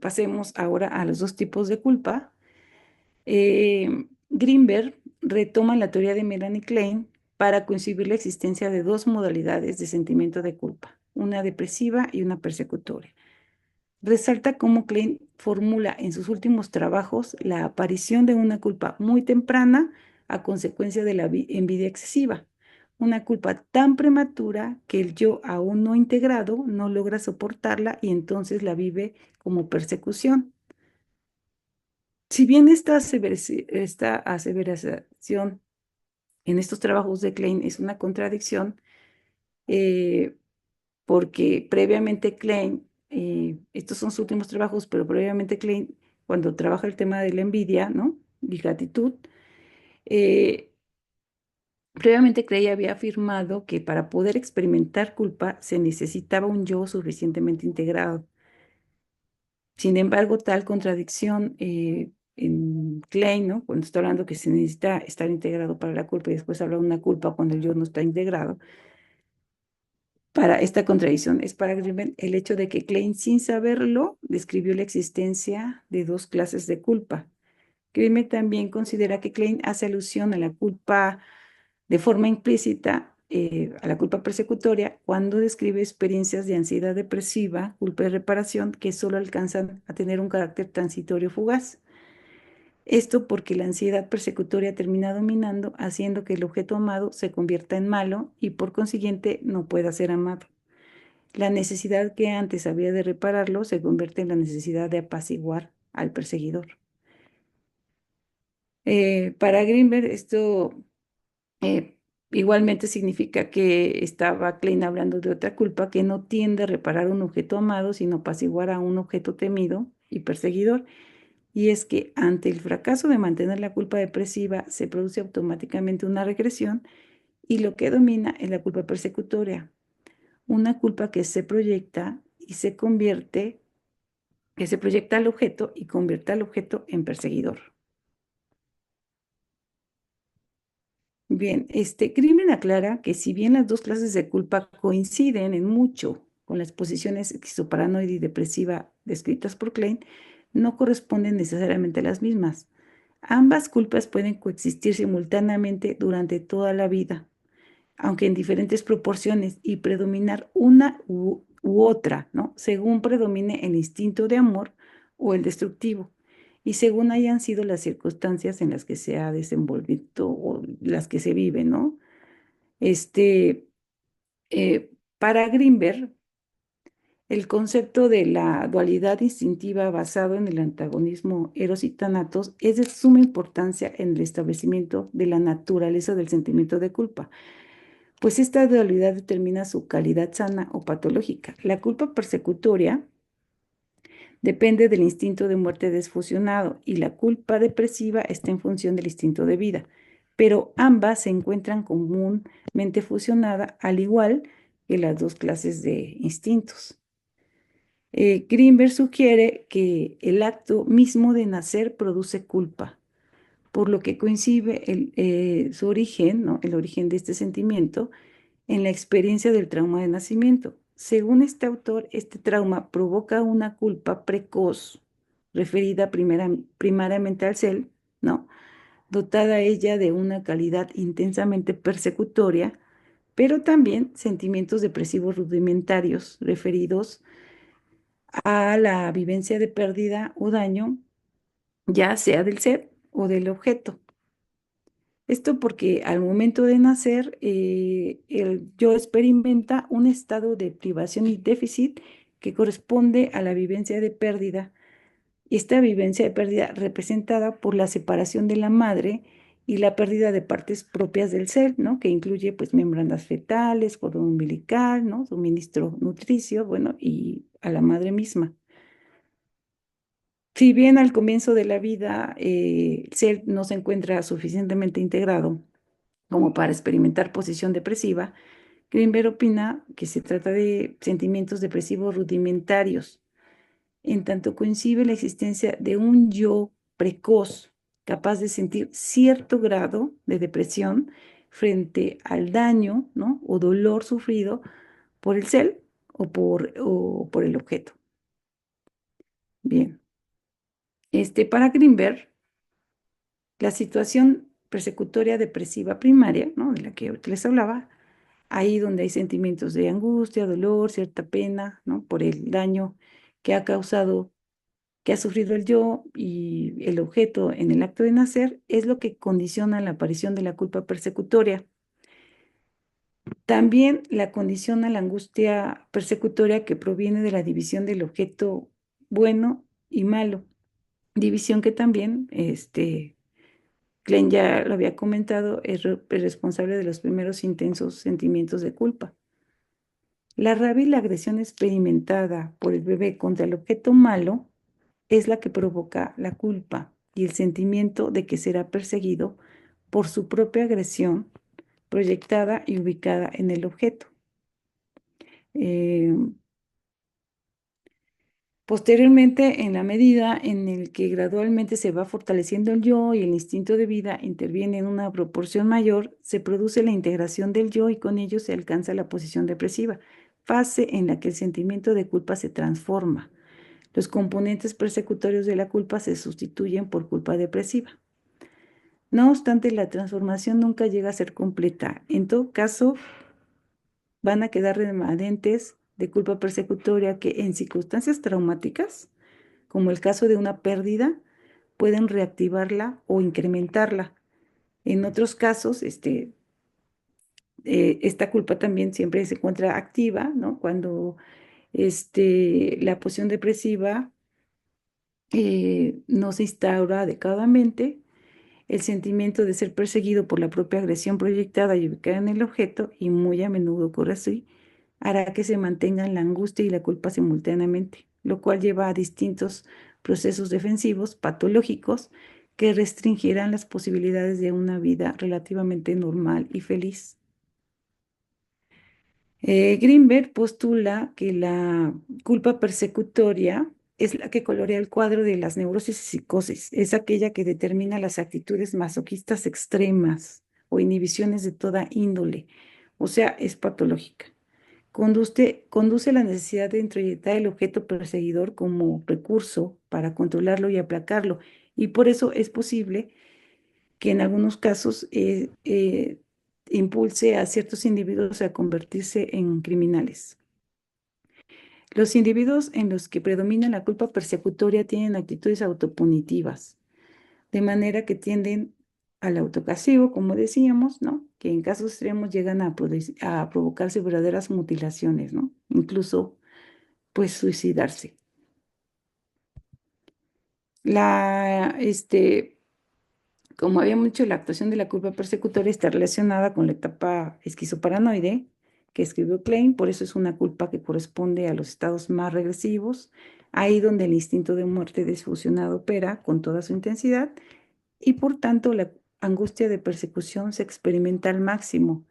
B: pasemos ahora a los dos tipos de culpa. Greenberg retoma la teoría de Melanie Klein para concebir la existencia de dos modalidades de sentimiento de culpa, una depresiva y una persecutoria. Resalta cómo Klein formula en sus últimos trabajos la aparición de una culpa muy temprana a consecuencia de la envidia excesiva, una culpa tan prematura que el yo aún no integrado no logra soportarla y entonces la vive como persecución. Si bien esta aseveración en estos trabajos de Klein es una contradicción, eh, porque previamente Klein, estos son sus últimos trabajos, pero previamente Klein, cuando trabaja el tema de la envidia, ¿no?, y gratitud, eh, Previamente Clay había afirmado que para poder experimentar culpa se necesitaba un yo suficientemente integrado. Sin embargo, tal contradicción en Klein, ¿no? Cuando está hablando que se necesita estar integrado para la culpa y después habla de una culpa cuando el yo no está integrado, para esta contradicción es para Grimberg el hecho de que Klein, sin saberlo, describió la existencia de dos clases de culpa. Grimberg también considera que Klein hace alusión a la culpa de forma implícita, a la culpa persecutoria cuando describe experiencias de ansiedad depresiva, culpa y reparación que solo alcanzan a tener un carácter transitorio fugaz. Esto porque la ansiedad persecutoria termina dominando, haciendo que el objeto amado se convierta en malo y por consiguiente no pueda ser amado. La necesidad que antes había de repararlo se convierte en la necesidad de apaciguar al perseguidor. Para Greenberg, esto eh, igualmente significa que estaba Klein hablando de otra culpa que no tiende a reparar un objeto amado, sino apaciguar a un objeto temido y perseguidor. Y es que ante el fracaso de mantener la culpa depresiva, se produce automáticamente una regresión y lo que domina es la culpa persecutoria, una culpa que se proyecta y se convierte, que se proyecta al objeto y convierte al objeto en perseguidor. Bien, Crimen aclara que si bien las dos clases de culpa coinciden en mucho con las posiciones esquizoparanoide y depresiva descritas por Klein, no corresponden necesariamente a las mismas. Ambas culpas pueden coexistir simultáneamente durante toda la vida, aunque en diferentes proporciones, y predominar una u otra, ¿no? Según predomine el instinto de amor o el destructivo, y según hayan sido las circunstancias en las que se ha desenvolvido o las que se viven, ¿no? Este, para Grimberg, el concepto de la dualidad instintiva basado en el antagonismo Eros y Thanatos es de suma importancia en el establecimiento de la naturaleza del sentimiento de culpa, pues esta dualidad determina su calidad sana o patológica. La culpa persecutoria depende del instinto de muerte desfusionado y la culpa depresiva está en función del instinto de vida, pero ambas se encuentran comúnmente fusionadas al igual que las dos clases de instintos. Greenberg sugiere que el acto mismo de nacer produce culpa, por lo que coincide su origen, ¿no? El origen de este sentimiento en la experiencia del trauma de nacimiento. Según este autor, este trauma provoca una culpa precoz, referida primariamente al ser, ¿no? Dotada ella de una calidad intensamente persecutoria, pero también sentimientos depresivos rudimentarios referidos a la vivencia de pérdida o daño, ya sea del ser o del objeto. Esto porque al momento de nacer, el yo experimenta un estado de privación y déficit que corresponde a la vivencia de pérdida. Y esta vivencia de pérdida representada por la separación de la madre y la pérdida de partes propias del ser, ¿no? Que incluye pues membranas fetales, cordón umbilical, ¿no? Suministro nutricio, bueno, y a la madre misma. Si bien al comienzo de la vida el ser no se encuentra suficientemente integrado como para experimentar posición depresiva, Greenberg opina que se trata de sentimientos depresivos rudimentarios, en tanto coincide la existencia de un yo precoz capaz de sentir cierto grado de depresión frente al daño, ¿no? O dolor sufrido por el ser o por el objeto. Bien. Para Greenberg, la situación persecutoria depresiva primaria, ¿no? De la que ahorita les hablaba, ahí donde hay sentimientos de angustia, dolor, cierta pena, ¿no? Por el daño que ha causado, que ha sufrido el yo y el objeto en el acto de nacer, es lo que condiciona la aparición de la culpa persecutoria. También la condiciona la angustia persecutoria que proviene de la división del objeto bueno y malo, división que también, Klein ya lo había comentado, es responsable de los primeros intensos sentimientos de culpa. La rabia y la agresión experimentada por el bebé contra el objeto malo es la que provoca la culpa y el sentimiento de que será perseguido por su propia agresión proyectada y ubicada en el objeto. Eh, Posteriormente, en la medida en el que gradualmente se va fortaleciendo el yo y el instinto de vida interviene en una proporción mayor, se produce la integración del yo y con ello se alcanza la posición depresiva, fase en la que el sentimiento de culpa se transforma. Los componentes persecutorios de la culpa se sustituyen por culpa depresiva. No obstante, la transformación nunca llega a ser completa. En todo caso, van a quedar remanentes de culpa persecutoria que en circunstancias traumáticas, como el caso de una pérdida, pueden reactivarla o incrementarla. En otros casos, esta culpa también siempre se encuentra activa, ¿no? Cuando la posición depresiva no se instaura adecuadamente, el sentimiento de ser perseguido por la propia agresión proyectada y ubicada en el objeto, y muy a menudo ocurre así, hará que se mantengan la angustia y la culpa simultáneamente, lo cual lleva a distintos procesos defensivos patológicos que restringirán las posibilidades de una vida relativamente normal y feliz. Greenberg postula que la culpa persecutoria es la que colorea el cuadro de las neurosis y psicosis. Es aquella que determina las actitudes masoquistas extremas o inhibiciones de toda índole, o sea, es patológica. Conduce a la necesidad de introyectar el objeto perseguidor como recurso para controlarlo y aplacarlo, y por eso es posible que en algunos casos impulse a ciertos individuos a convertirse en criminales. Los individuos en los que predomina la culpa persecutoria tienen actitudes autopunitivas, de manera que tienden al autocastigo, como decíamos, ¿no? Que en casos extremos llegan a provocarse verdaderas mutilaciones, ¿no? Incluso, pues, suicidarse. La, Como habíamos dicho, la actuación de la culpa persecutoria está relacionada con la etapa esquizoparanoide que escribió Klein, por eso es una culpa que corresponde a los estados más regresivos, ahí donde el instinto de muerte disfusionado opera con toda su intensidad y por tanto la angustia de persecución se experimenta al máximo.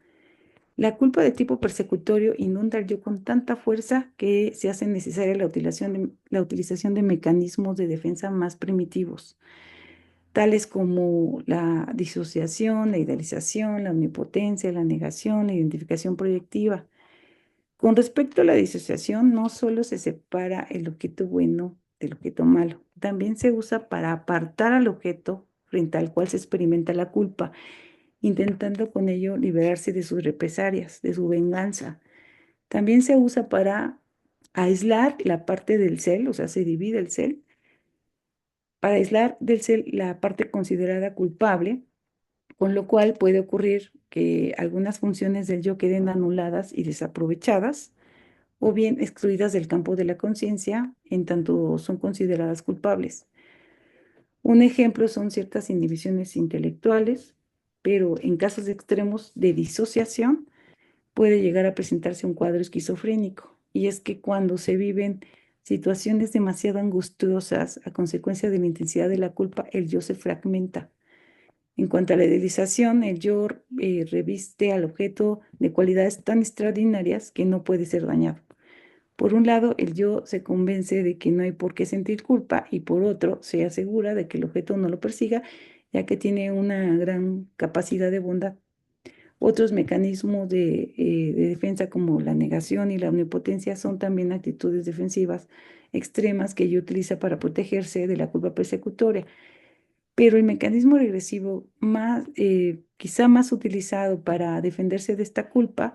B: La culpa de tipo persecutorio inunda al yo con tanta fuerza que se hace necesaria la utilización de mecanismos de defensa más primitivos, tales como la disociación, la idealización, la omnipotencia, la negación, la identificación proyectiva. Con respecto a la disociación, no solo se separa el objeto bueno del objeto malo, también se usa para apartar al objeto frente al cual se experimenta la culpa, intentando con ello liberarse de sus represalias, de su venganza. También se usa para aislar la parte del cel, o sea, se divide el cel, para aislar del cel la parte considerada culpable, con lo cual puede ocurrir que algunas funciones del yo queden anuladas y desaprovechadas, o bien excluidas del campo de la conciencia, en tanto son consideradas culpables. Un ejemplo son ciertas inhibiciones intelectuales, pero en casos extremos de disociación puede llegar a presentarse un cuadro esquizofrénico. Y es que cuando se viven situaciones demasiado angustiosas a consecuencia de la intensidad de la culpa, el yo se fragmenta. En cuanto a la idealización, el yo reviste al objeto de cualidades tan extraordinarias que no puede ser dañado. Por un lado, el yo se convence de que no hay por qué sentir culpa y por otro, se asegura de que el objeto no lo persiga, ya que tiene una gran capacidad de bondad. Otros mecanismos de defensa como la negación y la omnipotencia son también actitudes defensivas extremas que yo utiliza para protegerse de la culpa persecutoria. Pero el mecanismo regresivo quizá más utilizado para defenderse de esta culpa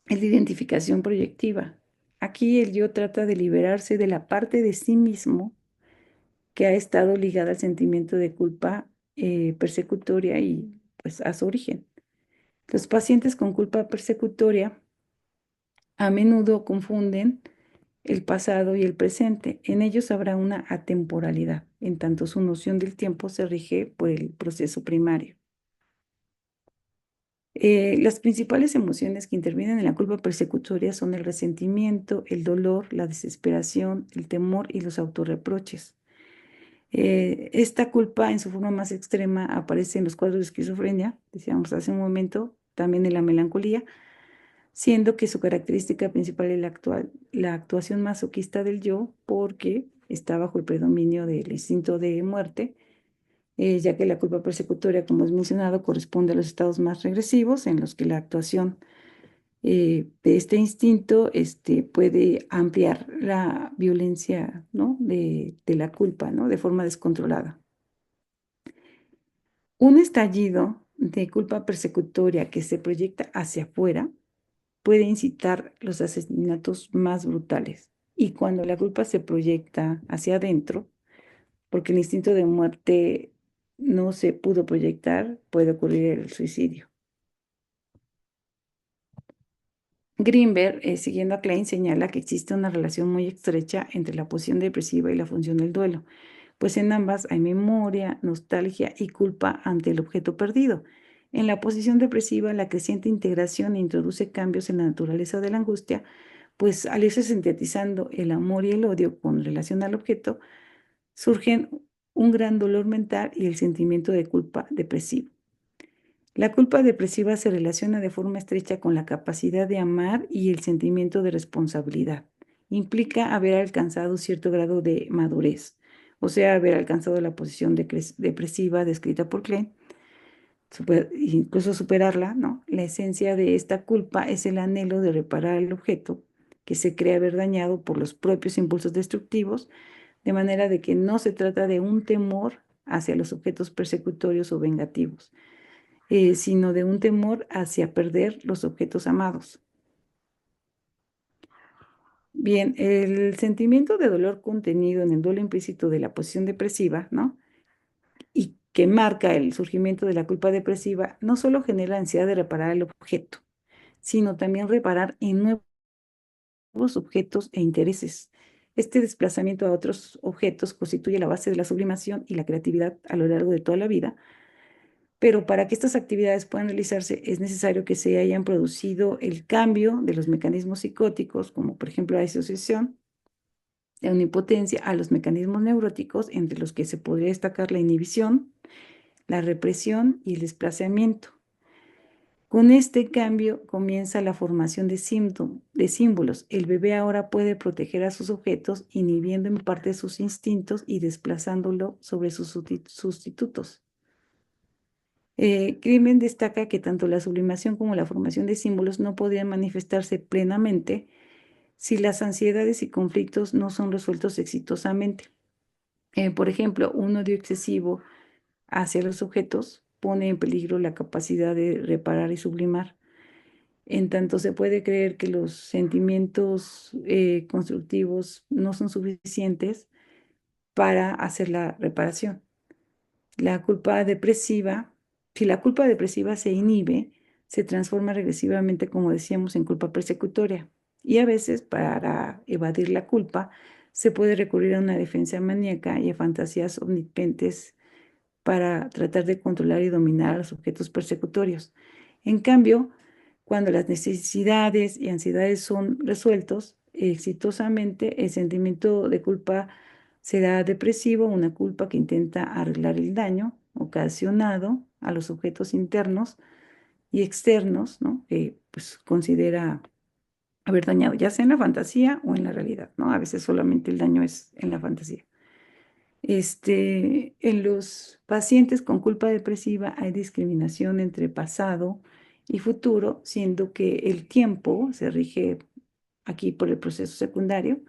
B: es la identificación proyectiva. Aquí el yo trata de liberarse de la parte de sí mismo que ha estado ligada al sentimiento de culpa persecutoria y pues a su origen. Los pacientes con culpa persecutoria a menudo confunden el pasado y el presente. En ellos habrá una atemporalidad, en tanto su noción del tiempo se rige por el proceso primario. Las principales emociones que intervienen en la culpa persecutoria son el resentimiento, el dolor, la desesperación, el temor y los autorreproches. Esta culpa en su forma más extrema aparece en los cuadros de esquizofrenia, decíamos hace un momento, también en la melancolía, siendo que su característica principal es la actuación masoquista del yo, porque está bajo el predominio del instinto de muerte, ya que la culpa persecutoria, como es mencionado, corresponde a los estados más regresivos en los que la actuación de este instinto puede ampliar la violencia, ¿no? de la culpa, ¿no? De forma descontrolada. Un estallido de culpa persecutoria que se proyecta hacia afuera puede incitar los asesinatos más brutales. Y cuando la culpa se proyecta hacia adentro, porque el instinto de muerte no se pudo proyectar, puede ocurrir el suicidio. Greenberg, siguiendo a Klein, señala que existe una relación muy estrecha entre la posición depresiva y la función del duelo, pues en ambas hay memoria, nostalgia y culpa ante el objeto perdido. En la posición depresiva, la creciente integración introduce cambios en la naturaleza de la angustia, pues al irse sintetizando el amor y el odio con relación al objeto, surgen un gran dolor mental y el sentimiento de culpa depresivo. La culpa depresiva se relaciona de forma estrecha con la capacidad de amar y el sentimiento de responsabilidad. Implica haber alcanzado cierto grado de madurez, o sea, haber alcanzado la posición depresiva descrita por Klein, incluso superarla, ¿no? La esencia de esta culpa es el anhelo de reparar el objeto que se cree haber dañado por los propios impulsos destructivos, de manera de que no se trata de un temor hacia los objetos persecutorios o vengativos, sino de un temor hacia perder los objetos amados. Bien, el sentimiento de dolor contenido en el duelo implícito de la posición depresiva, ¿no? Y que marca el surgimiento de la culpa depresiva, no solo genera la ansiedad de reparar el objeto, sino también reparar en nuevos objetos e intereses. Este desplazamiento a otros objetos constituye la base de la sublimación y la creatividad a lo largo de toda la vida, pero para que estas actividades puedan realizarse es necesario que se hayan producido el cambio de los mecanismos psicóticos, como por ejemplo la disociación, la omnipotencia, a los mecanismos neuróticos, entre los que se podría destacar la inhibición, la represión y el desplazamiento. Con este cambio comienza la formación de símbolos. El bebé ahora puede proteger a sus objetos, inhibiendo en parte sus instintos y desplazándolo sobre sus sustitutos. Crimen destaca que tanto la sublimación como la formación de símbolos no podrían manifestarse plenamente si las ansiedades y conflictos no son resueltos exitosamente. Por ejemplo, un odio excesivo hacia los objetos pone en peligro la capacidad de reparar y sublimar. En tanto se puede creer que los sentimientos constructivos no son suficientes para hacer la reparación. La culpa depresiva, si la culpa depresiva se inhibe, se transforma regresivamente, como decíamos, en culpa persecutoria. Y a veces, para evadir la culpa, se puede recurrir a una defensa maníaca y a fantasías omnipotentes para tratar de controlar y dominar a los objetos persecutorios. En cambio, cuando las necesidades y ansiedades son resueltos exitosamente, el sentimiento de culpa será depresivo, una culpa que intenta arreglar el daño ocasionado a los objetos internos y externos, ¿no? Que pues considera haber dañado, ya sea en la fantasía o en la realidad, ¿no? A veces solamente el daño es en la fantasía. En los pacientes con culpa depresiva hay discriminación entre pasado y futuro, siendo que el tiempo se rige aquí por el proceso secundario.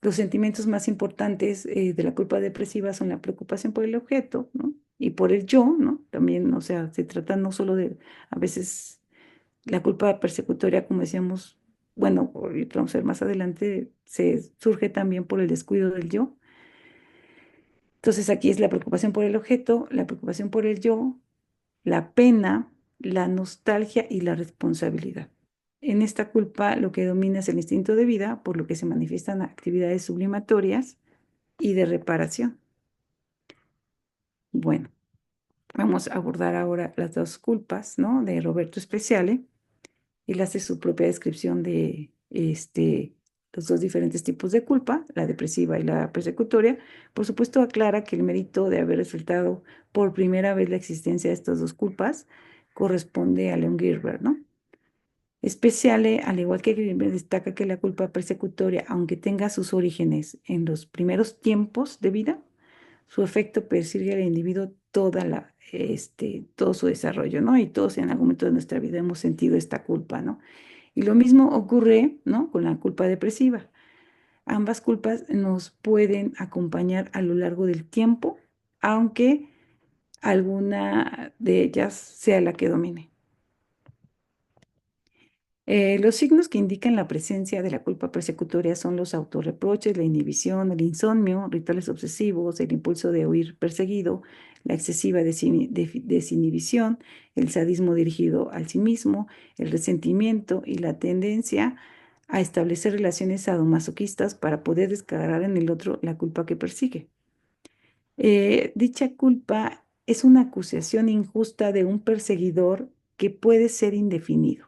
B: Los sentimientos más importantes de la culpa depresiva son la preocupación por el objeto, ¿no? Y por el yo, ¿no? También, o sea, se trata no solo de, a veces, la culpa persecutoria, como decíamos, bueno, ahorita vamos a ver más adelante, se surge también por el descuido del yo. Entonces aquí es la preocupación por el objeto, la preocupación por el yo, la pena, la nostalgia y la responsabilidad. En esta culpa lo que domina es el instinto de vida, por lo que se manifiestan actividades sublimatorias y de reparación. Bueno, vamos a abordar ahora las dos culpas, ¿no? De Roberto Speziale. Él hace su propia descripción de los dos diferentes tipos de culpa, la depresiva y la persecutoria, por supuesto aclara que el mérito de haber resultado por primera vez la existencia de estas dos culpas corresponde a Leon Gilbert, ¿no? Speciale, al igual que Gilbert, destaca que la culpa persecutoria, aunque tenga sus orígenes en los primeros tiempos de vida, su efecto persigue al individuo todo su desarrollo, ¿no? Y todos en algún momento de nuestra vida hemos sentido esta culpa, ¿no? Y lo mismo ocurre, ¿no? Con la culpa depresiva. Ambas culpas nos pueden acompañar a lo largo del tiempo, aunque alguna de ellas sea la que domine. Los signos que indican la presencia de la culpa persecutoria son los autorreproches, la inhibición, el insomnio, rituales obsesivos, el impulso de huir perseguido, la excesiva desinhibición, el sadismo dirigido al sí mismo, el resentimiento y la tendencia a establecer relaciones sadomasoquistas para poder descargar en el otro la culpa que persigue. Dicha culpa es una acusación injusta de un perseguidor que puede ser indefinido.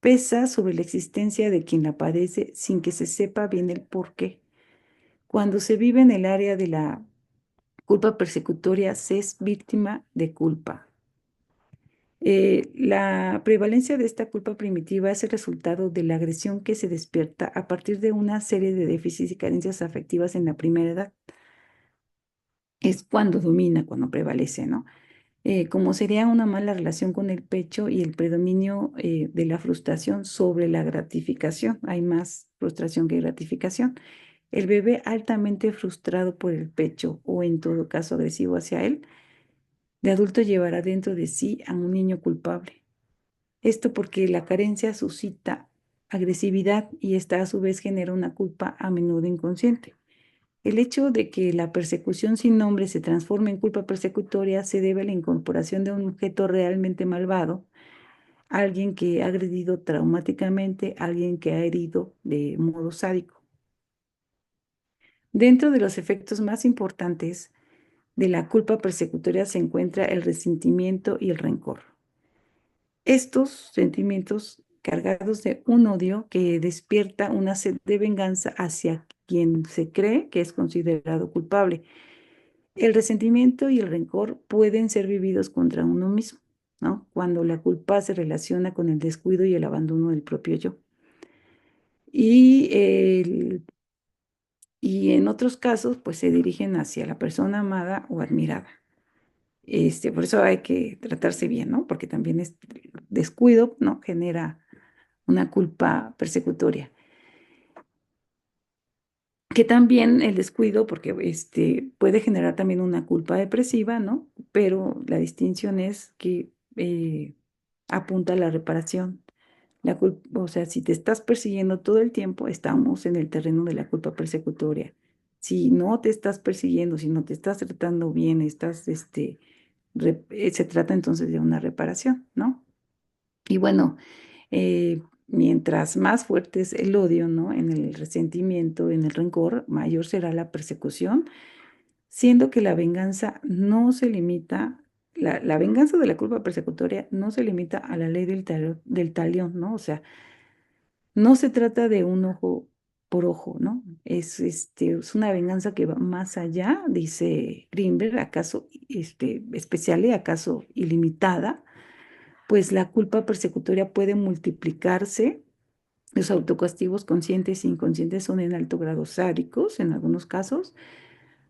B: Pesa sobre la existencia de quien la padece sin que se sepa bien el por qué. Cuando se vive en el área de la culpa persecutoria, se es víctima de culpa. La prevalencia de esta culpa primitiva es el resultado de la agresión que se despierta a partir de una serie de déficits y carencias afectivas en la primera edad. Es cuando domina, cuando prevalece, ¿no? Como sería una mala relación con el pecho y el predominio de la frustración sobre la gratificación. Hay más frustración que gratificación. El bebé altamente frustrado por el pecho o en todo caso agresivo hacia él, de adulto llevará dentro de sí a un niño culpable. Esto porque la carencia suscita agresividad y esta a su vez genera una culpa a menudo inconsciente. El hecho de que la persecución sin nombre se transforme en culpa persecutoria se debe a la incorporación de un objeto realmente malvado, alguien que ha agredido traumáticamente, alguien que ha herido de modo sádico. Dentro de los efectos más importantes de la culpa persecutoria se encuentra el resentimiento y el rencor. Estos sentimientos cargados de un odio que despierta una sed de venganza hacia quien se cree que es considerado culpable. El resentimiento y el rencor pueden ser vividos contra uno mismo, ¿no? Cuando la culpa se relaciona con el descuido y el abandono del propio yo. Y en otros casos, pues se dirigen hacia la persona amada o admirada. Por eso hay que tratarse bien, ¿no? Porque también descuido, ¿no? Genera una culpa persecutoria. Que también el descuido, porque puede generar también una culpa depresiva, ¿no? Pero la distinción es que apunta a la reparación. O sea, si te estás persiguiendo todo el tiempo, estamos en el terreno de la culpa persecutoria. Si no te estás persiguiendo, si no te estás tratando bien, se trata entonces de una reparación, ¿no? Y bueno, mientras más fuerte es el odio, ¿no? En el resentimiento, en el rencor, mayor será la persecución, siendo que la venganza no se limita, la venganza de la culpa persecutoria no se limita a la ley del talión, ¿no? O sea, no se trata de un ojo por ojo, ¿no? Es una venganza que va más allá, dice Greenberg, acaso especial, acaso ilimitada, pues la culpa persecutoria puede multiplicarse. Los autocastigos conscientes e inconscientes son en alto grado sádicos en algunos casos,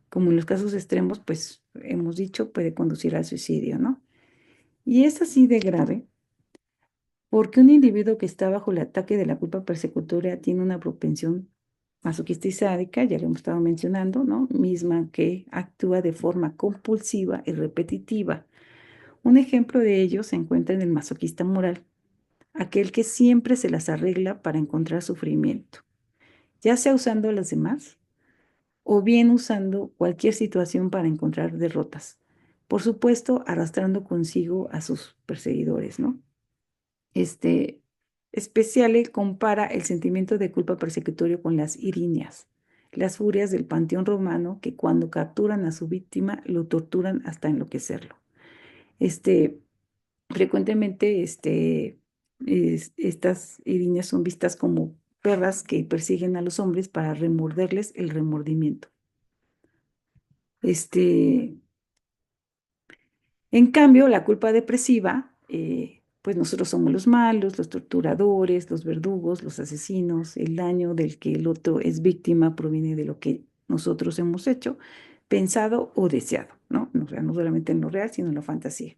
B: como en los casos extremos, pues hemos dicho, puede conducir al suicidio, ¿no? Y es así de grave porque un individuo que está bajo el ataque de la culpa persecutoria tiene una propensión masoquista y sádica, ya lo hemos estado mencionando, ¿no? Misma que actúa de forma compulsiva y repetitiva. Un ejemplo de ello se encuentra en el masoquista moral, aquel que siempre se las arregla para encontrar sufrimiento, ya sea usando a los demás o bien usando cualquier situación para encontrar derrotas. Por supuesto, arrastrando consigo a sus perseguidores, ¿no? Speciale compara el sentimiento de culpa persecutorio con las irineas, las furias del panteón romano que cuando capturan a su víctima lo torturan hasta enloquecerlo. Frecuentemente estas irineas son vistas como perras que persiguen a los hombres para remorderles el remordimiento. En cambio, la culpa depresiva, pues nosotros somos los malos, los torturadores, los verdugos, los asesinos. El daño del que el otro es víctima proviene de lo que nosotros hemos hecho, pensado o deseado, ¿no? O sea, no solamente en lo real, sino en la fantasía.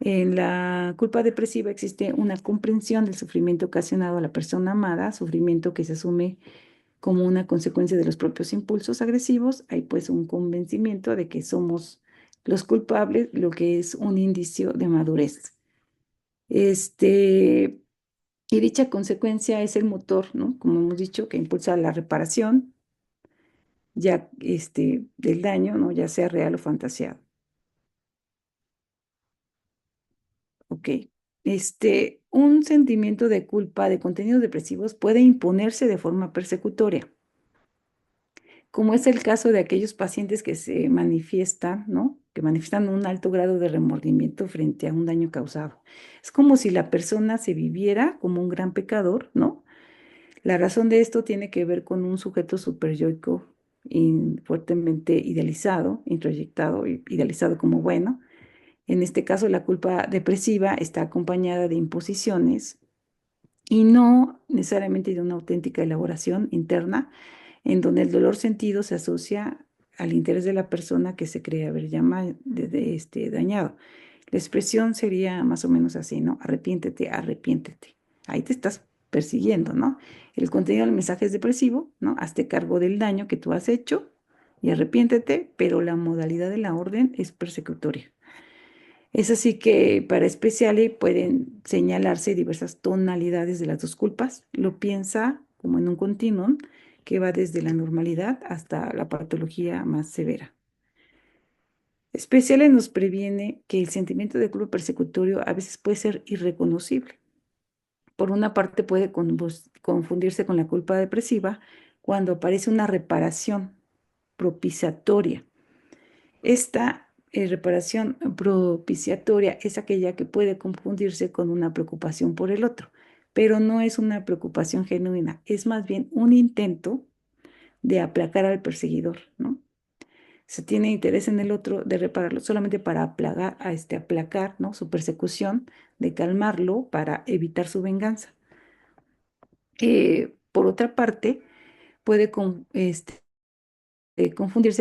B: En la culpa depresiva existe una comprensión del sufrimiento ocasionado a la persona amada, sufrimiento que se asume como una consecuencia de los propios impulsos agresivos. Hay pues un convencimiento de que somos los culpables, lo que es un indicio de madurez. Y dicha consecuencia es el motor, ¿no? Como hemos dicho, que impulsa la reparación ya del daño, ¿no? Ya sea real o fantaseado. Ok. Un sentimiento de culpa de contenidos depresivos puede imponerse de forma persecutoria, como es el caso de aquellos pacientes que se manifiestan, ¿no? Que manifiestan un alto grado de remordimiento frente a un daño causado. Es como si la persona se viviera como un gran pecador, ¿no? La razón de esto tiene que ver con un sujeto superyoico fuertemente idealizado, introyectado, idealizado como bueno. En este caso, la culpa depresiva está acompañada de imposiciones y no necesariamente de una auténtica elaboración interna, en donde el dolor sentido se asocia al interés de la persona que se cree haber dañado. La expresión sería más o menos así, ¿no? Arrepiéntete, arrepiéntete. Ahí te estás persiguiendo, ¿no? El contenido del mensaje es depresivo, ¿no? Hazte cargo del daño que tú has hecho y arrepiéntete, pero la modalidad de la orden es persecutoria. Es así que para Speciale pueden señalarse diversas tonalidades de las dos culpas. Lo piensa como en un continuum que va desde la normalidad hasta la patología más severa. Speciale nos previene que el sentimiento de culpa persecutorio a veces puede ser irreconocible. Por una parte puede confundirse con la culpa depresiva cuando aparece una reparación propiciatoria. Esta reparación propiciatoria es aquella que puede confundirse con una preocupación por el otro, pero no es una preocupación genuina, es más bien un intento de aplacar al perseguidor, ¿no? Se tiene interés en el otro de repararlo solamente para aplacar, ¿no? Su persecución, de calmarlo para evitar su venganza. Por otra parte, puede confundirse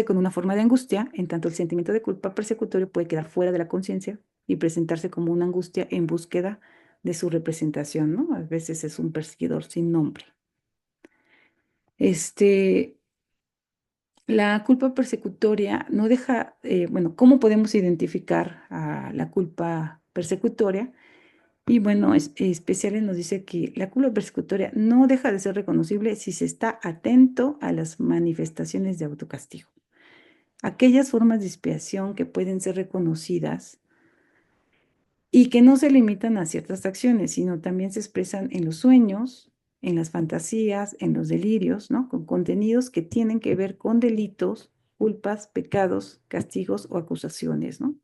B: con una forma de angustia, en tanto el sentimiento de culpa persecutorio puede quedar fuera de la conciencia y presentarse como una angustia en búsqueda de su representación, ¿no? A veces es un perseguidor sin nombre. La culpa persecutoria no deja, bueno, ¿cómo podemos identificar a la culpa persecutoria? Y bueno, Speciale nos dice que la culpa persecutoria no deja de ser reconocible si se está atento a las manifestaciones de autocastigo. Aquellas formas de expiación que pueden ser reconocidas y que no se limitan a ciertas acciones, sino también se expresan en los sueños, en las fantasías, en los delirios, ¿no? Con contenidos que tienen que ver con delitos, culpas, pecados, castigos o acusaciones, ¿no?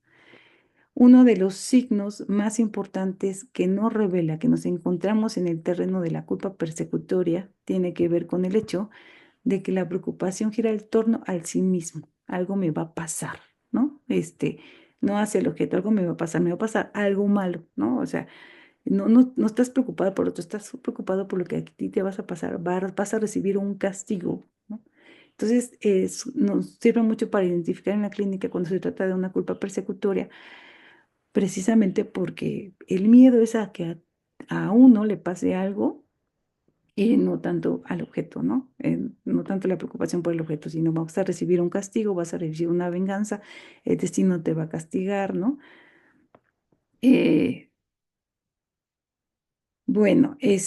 B: Uno de los signos más importantes que nos revela que nos encontramos en el terreno de la culpa persecutoria tiene que ver con el hecho de que la preocupación gira en torno al sí mismo. Algo me va a pasar, ¿no? No hacia el objeto, algo me va a pasar algo malo, ¿no? O sea, no estás preocupado por otro, estás preocupado por lo que a ti te vas a pasar, vas a recibir un castigo, ¿no? Entonces, nos sirve mucho para identificar en la clínica cuando se trata de una culpa persecutoria, precisamente porque el miedo es a que a uno le pase algo y no tanto al objeto, ¿no? No tanto la preocupación por el objeto, sino vas a recibir un castigo, vas a recibir una venganza, el destino te va a castigar, ¿no? Eh, bueno, él,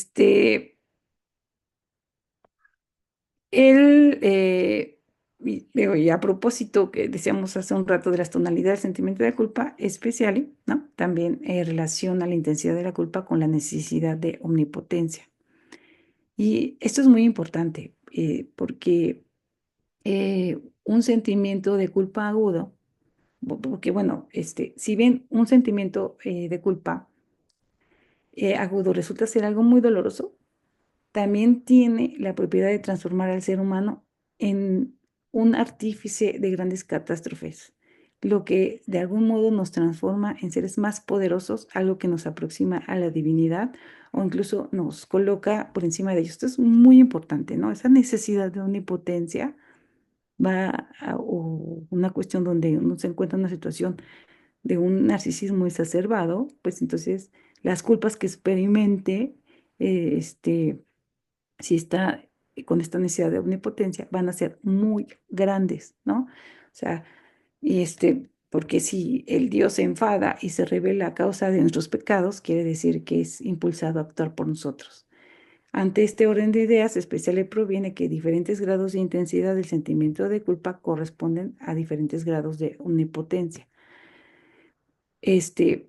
B: y a propósito que decíamos hace un rato de las tonalidades del sentimiento de culpa, especial, ¿no? También relaciona la intensidad de la culpa con la necesidad de omnipotencia. Y esto es muy importante porque un sentimiento de culpa agudo, porque bueno, si bien un sentimiento de culpa agudo resulta ser algo muy doloroso, también tiene la propiedad de transformar al ser humano en un artífice de grandes catástrofes, lo que de algún modo nos transforma en seres más poderosos, algo que nos aproxima a la divinidad o incluso nos coloca por encima de ellos. Esto es muy importante, ¿no? Esa necesidad de omnipotencia o una cuestión donde uno se encuentra en una situación de un narcisismo exacerbado, pues entonces las culpas que experimente, si está con esta necesidad de omnipotencia, van a ser muy grandes, ¿no? O sea, porque si el Dios se enfada y se revela a causa de nuestros pecados, quiere decir que es impulsado a actuar por nosotros. Ante este orden de ideas, especial le proviene que diferentes grados de intensidad del sentimiento de culpa corresponden a diferentes grados de omnipotencia.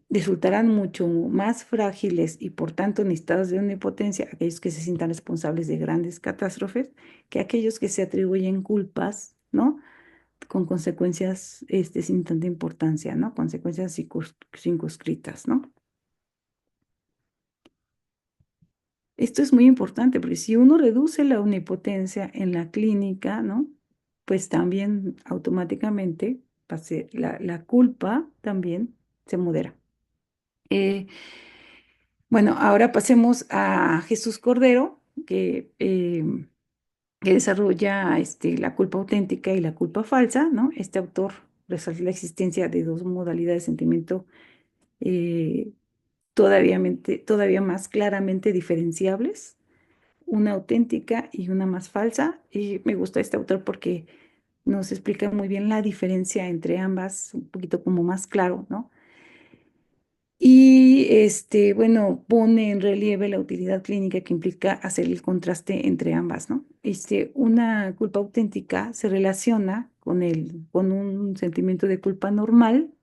B: Resultarán mucho más frágiles y por tanto necesitados de omnipotencia aquellos que se sientan responsables de grandes catástrofes que aquellos que se atribuyen culpas, ¿no? Con consecuencias sin tanta importancia, ¿no? Consecuencias circunscritas, ¿no? Esto es muy importante porque si uno reduce la omnipotencia en la clínica, ¿no? Pues también automáticamente la culpa también se modera. Bueno, ahora pasemos a Jesús Cordero, que desarrolla la culpa auténtica y la culpa falsa, ¿no? Este autor resalta la existencia de dos modalidades de sentimiento eh, todavía más claramente diferenciables, una auténtica y una más falsa. Y me gusta este autor porque nos explica muy bien la diferencia entre ambas, un poquito como más claro, ¿no? Y bueno, pone en relieve la utilidad clínica que implica hacer el contraste entre ambas, ¿no? Una culpa auténtica se relaciona con un sentimiento de culpa normal,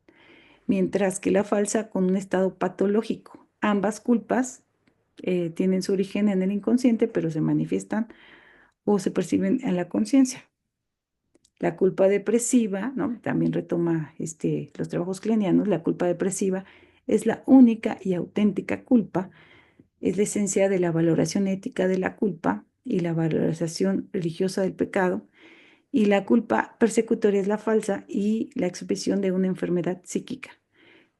B: mientras que la falsa con un estado patológico. Ambas culpas tienen su origen en el inconsciente, pero se manifiestan o se perciben en la conciencia. La culpa depresiva, ¿no? También retoma los trabajos klenianos, la culpa depresiva es la única y auténtica culpa, es la esencia de la valoración ética de la culpa y la valorización religiosa del pecado, y la culpa persecutoria es la falsa y la expresión de una enfermedad psíquica.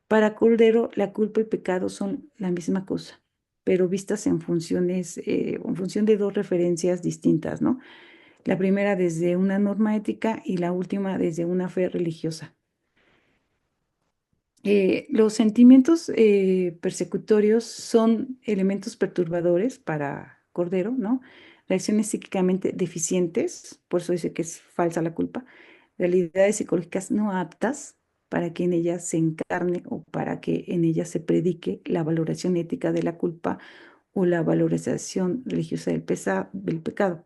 B: Para Cordero, la culpa y pecado son la misma cosa, pero vistas en función de dos referencias distintas, ¿no? La primera desde una norma ética y la última desde una fe religiosa. Los sentimientos persecutorios son elementos perturbadores para Cordero, ¿no? Reacciones psíquicamente deficientes, por eso dice que es falsa la culpa, realidades psicológicas no aptas para que en ellas se encarne o para que en ellas se predique la valoración ética de la culpa o la valorización religiosa del pecado.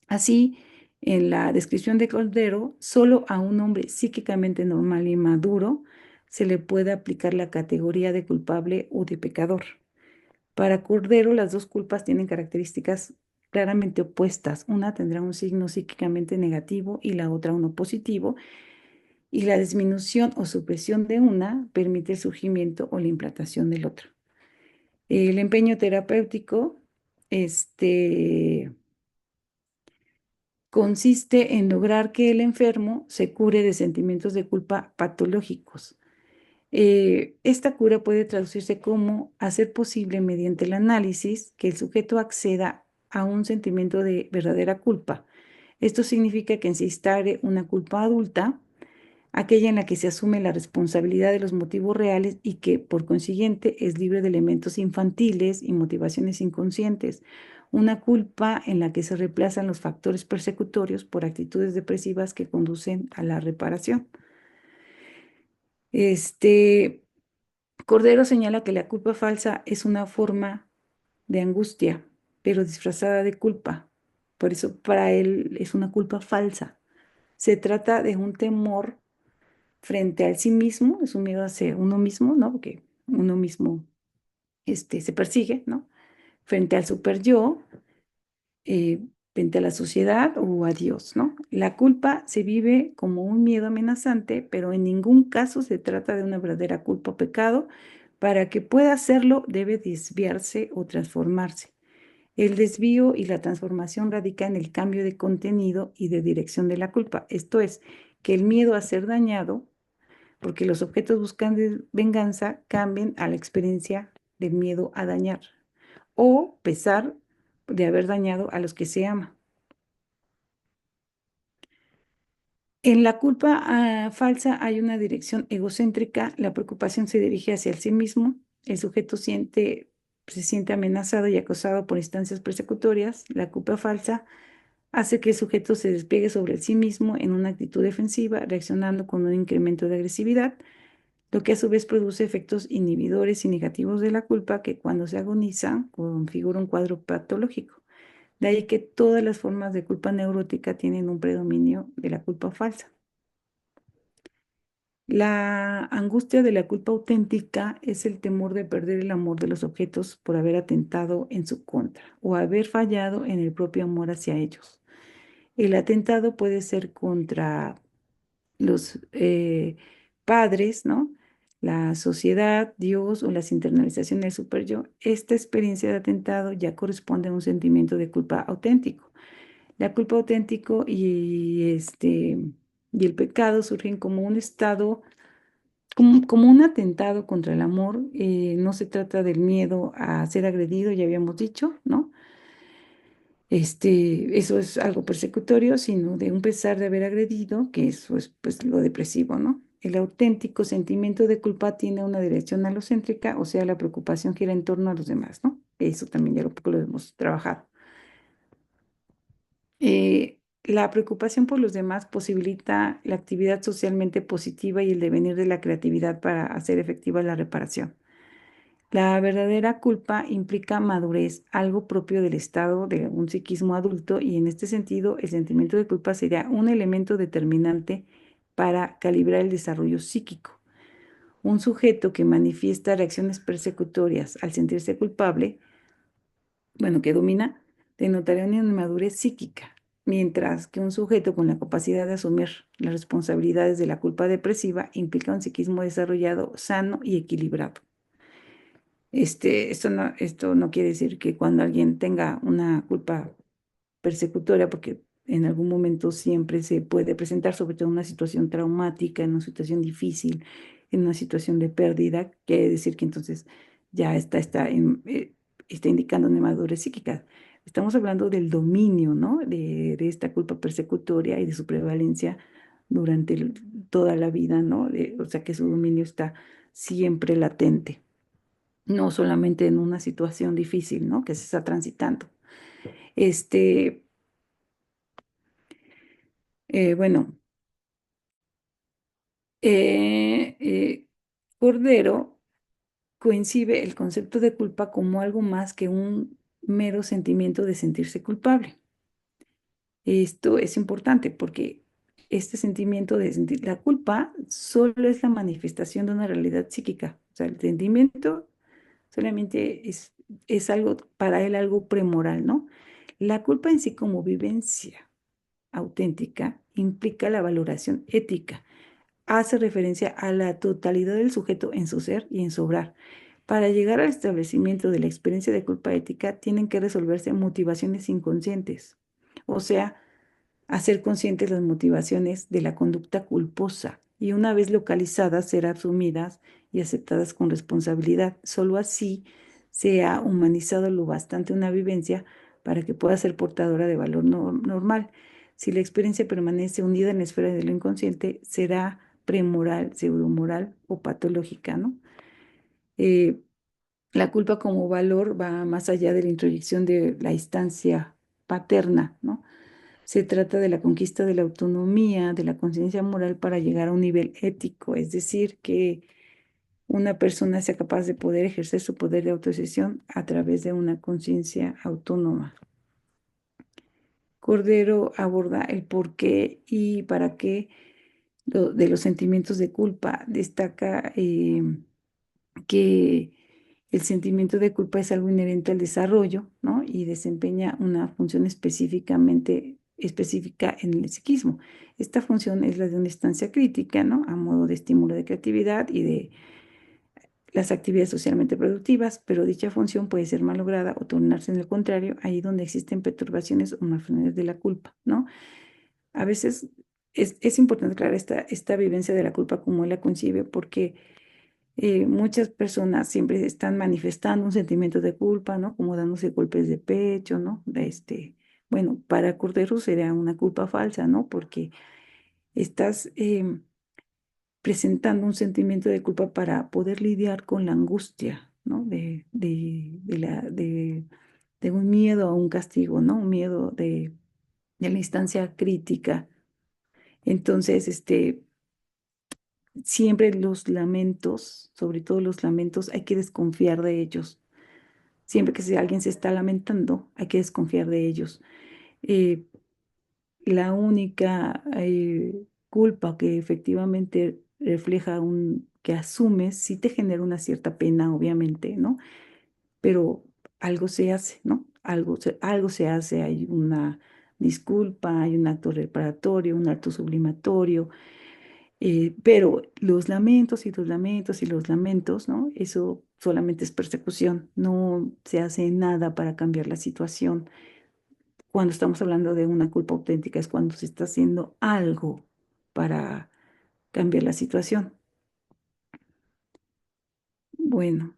B: Así, en la descripción de Cordero, solo a un hombre psíquicamente normal y maduro se le puede aplicar la categoría de culpable o de pecador. Para Cordero, las dos culpas tienen características claramente opuestas. Una tendrá un signo psíquicamente negativo y la otra uno positivo, y la disminución o supresión de una permite el surgimiento o la implantación del otro. El empeño terapéutico, consiste en lograr que el enfermo se cure de sentimientos de culpa patológicos. Esta cura puede traducirse como hacer posible mediante el análisis que el sujeto acceda a un sentimiento de verdadera culpa. Esto significa que se instale una culpa adulta, aquella en la que se asume la responsabilidad de los motivos reales y que, por consiguiente, es libre de elementos infantiles y motivaciones inconscientes. Una culpa en la que se reemplazan los factores persecutorios por actitudes depresivas que conducen a la reparación. Cordero señala que la culpa falsa es una forma de angustia, pero disfrazada de culpa. Por eso para él es una culpa falsa. Se trata de un temor frente al sí mismo, es un miedo hacia uno mismo, ¿no? Porque uno mismo se persigue, ¿no? Frente al super yo, frente a la sociedad o a Dios, ¿no? La culpa se vive como un miedo amenazante, pero en ningún caso se trata de una verdadera culpa o pecado. Para que pueda hacerlo, debe desviarse o transformarse. El desvío y la transformación radica en el cambio de contenido y de dirección de la culpa. Esto es, que el miedo a ser dañado, porque los objetos buscan venganza, cambien a la experiencia del miedo a dañar o pesar de haber dañado a los que se ama. En la culpa falsa hay una dirección egocéntrica, la preocupación se dirige hacia el sí mismo, el sujeto se siente amenazado y acosado por instancias persecutorias, la culpa falsa hace que el sujeto se despliegue sobre el sí mismo en una actitud defensiva, reaccionando con un incremento de agresividad, lo que a su vez produce efectos inhibidores y negativos de la culpa que cuando se agoniza configura un cuadro patológico. De ahí que todas las formas de culpa neurótica tienen un predominio de la culpa falsa. La angustia de la culpa auténtica es el temor de perder el amor de los objetos por haber atentado en su contra o haber fallado en el propio amor hacia ellos. El atentado puede ser contra los padres, ¿no? La sociedad, Dios o las internalizaciones del superyo. Esta experiencia de atentado ya corresponde a un sentimiento de culpa auténtico. La culpa auténtico y el pecado surgen como un estado, como un atentado contra el amor. No se trata del miedo a ser agredido, ya habíamos dicho, ¿no? Eso es algo persecutorio, sino de un pesar de haber agredido, que eso es pues lo depresivo, ¿no? El auténtico sentimiento de culpa tiene una dirección alocéntrica, o sea, la preocupación gira en torno a los demás, ¿no? Eso también ya lo hemos trabajado. La preocupación por los demás posibilita la actividad socialmente positiva y el devenir de la creatividad para hacer efectiva la reparación. La verdadera culpa implica madurez, algo propio del estado de un psiquismo adulto, y en este sentido el sentimiento de culpa sería un elemento determinante para calibrar el desarrollo psíquico. Un sujeto que manifiesta reacciones persecutorias al sentirse culpable, bueno, que domina, denotaría una inmadurez psíquica, mientras que un sujeto con la capacidad de asumir las responsabilidades de la culpa depresiva implica un psiquismo desarrollado, sano y equilibrado. Esto no quiere decir que cuando alguien tenga una culpa persecutoria, porque en algún momento siempre se puede presentar, sobre todo en una situación traumática, en una situación difícil, en una situación de pérdida, quiere decir que entonces ya está indicando una madurez psíquica. Estamos hablando del dominio, ¿no? De esta culpa persecutoria y de su prevalencia durante toda la vida, ¿no? O sea, que su dominio está siempre latente, no solamente en una situación difícil, ¿no? Que se está transitando. Este, bueno, eh, eh, Cordero coincide el concepto de culpa como algo más que un mero sentimiento de sentirse culpable. Esto es importante porque este sentimiento de sentir la culpa solo es la manifestación de una realidad psíquica. O sea, el sentimiento solamente es algo, para él algo premoral, ¿no? La culpa en sí como vivencia auténtica implica la valoración ética, hace referencia a la totalidad del sujeto en su ser y en su obrar. Para llegar al establecimiento de la experiencia de culpa ética, tienen que resolverse motivaciones inconscientes, o sea, hacer conscientes las motivaciones de la conducta culposa y una vez localizadas ser asumidas y aceptadas con responsabilidad. Solo así se ha humanizado lo bastante una vivencia para que pueda ser portadora de valor normal. Si la experiencia permanece hundida en la esfera de lo inconsciente, será premoral, pseudomoral o patológica, ¿no? Eh, la culpa como valor va más allá de la introyección de la instancia paterna, ¿no? Se trata de la conquista de la autonomía, de la conciencia moral para llegar a un nivel ético, es decir, que una persona sea capaz de poder ejercer su poder de autodecisión a través de una conciencia autónoma. Cordero aborda el por qué y para qué de los sentimientos de culpa. Destaca que el sentimiento de culpa es algo inherente al desarrollo, ¿no? Y desempeña una función específica en el psiquismo. Esta función es la de una instancia crítica, ¿no? A modo de estímulo de creatividad y de las actividades socialmente productivas, pero dicha función puede ser malograda o tornarse en el contrario, ahí donde existen perturbaciones o malformaciones de la culpa, ¿no? A veces es importante aclarar esta vivencia de la culpa como él la concibe, porque muchas personas siempre están manifestando un sentimiento de culpa, ¿no? Como dándose golpes de pecho, ¿no? Bueno, para Cordero sería una culpa falsa, ¿no? Porque estás presentando un sentimiento de culpa para poder lidiar con la angustia, ¿no? De un miedo a un castigo, ¿no? Un miedo de la instancia crítica. Entonces, siempre los lamentos, sobre todo los lamentos, hay que desconfiar de ellos. Siempre que si alguien se está lamentando, hay que desconfiar de ellos. Eh, la única culpa que efectivamente refleja que asumes, sí te genera una cierta pena, obviamente, ¿no? Pero algo se hace, ¿no? Algo se hace, hay una disculpa, hay un acto reparatorio, un acto sublimatorio, pero los lamentos y los lamentos y los lamentos, ¿no? Eso solamente es persecución, no se hace nada para cambiar la situación. Cuando estamos hablando de una culpa auténtica es cuando se está haciendo algo para cambiar la situación. Bueno,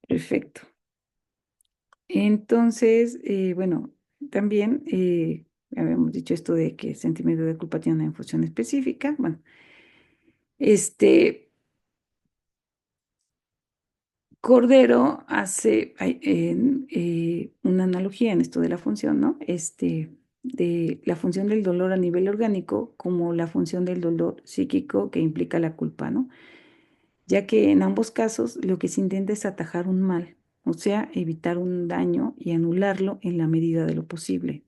B: perfecto. Entonces, bueno, también habíamos dicho esto de que el sentimiento de culpa tiene una función específica. Bueno, Cordero hace una analogía en esto de la función, ¿no? De la función del dolor a nivel orgánico como la función del dolor psíquico que implica la culpa, ¿no? Ya que en ambos casos lo que se intenta es atajar un mal, o sea, evitar un daño y anularlo en la medida de lo posible.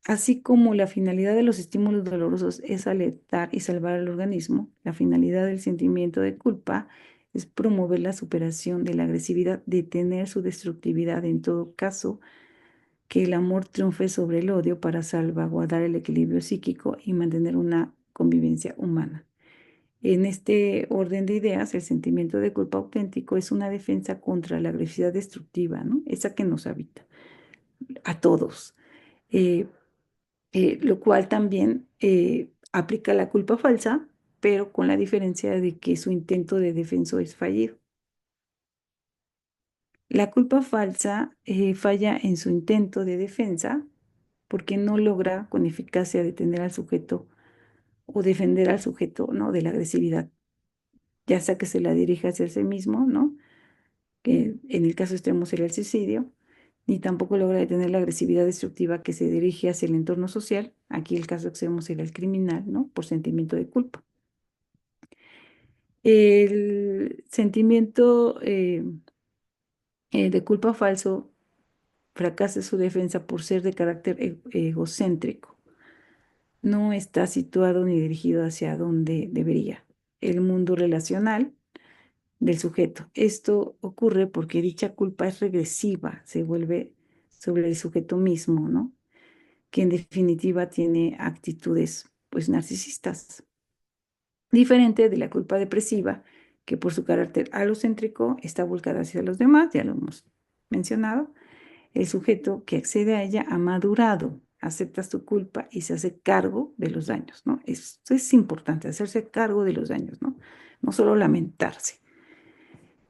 B: Así como la finalidad de los estímulos dolorosos es alertar y salvar al organismo, la finalidad del sentimiento de culpa es promover la superación de la agresividad, detener su destructividad, en todo caso, que el amor triunfe sobre el odio para salvaguardar el equilibrio psíquico y mantener una convivencia humana. En este orden de ideas, el sentimiento de culpa auténtico es una defensa contra la agresividad destructiva, ¿no? Esa que nos habita a todos. Eh, lo cual también aplica la culpa falsa, pero con la diferencia de que su intento de defensa es fallido. La culpa falsa falla en su intento de defensa porque no logra con eficacia detener al sujeto o defender al sujeto, ¿no? De la agresividad, ya sea que se la dirija hacia sí mismo, ¿no? Que en el caso extremo sería el suicidio, ni tampoco logra detener la agresividad destructiva que se dirige hacia el entorno social. Aquí el caso extremo sería el criminal, ¿no? Por sentimiento de culpa. El sentimiento de culpa falso fracasa su defensa por ser de carácter egocéntrico. No está situado ni dirigido hacia donde debería. El mundo relacional del sujeto. Esto ocurre porque dicha culpa es regresiva, se vuelve sobre el sujeto mismo, ¿no? Que en definitiva tiene actitudes, pues, narcisistas. Diferente de la culpa depresiva, que por su carácter alocéntrico está volcada hacia los demás, ya lo hemos mencionado. El sujeto que accede a ella ha madurado, acepta su culpa y se hace cargo de los daños, ¿no? Esto es importante, hacerse cargo de los daños, ¿no? No solo lamentarse,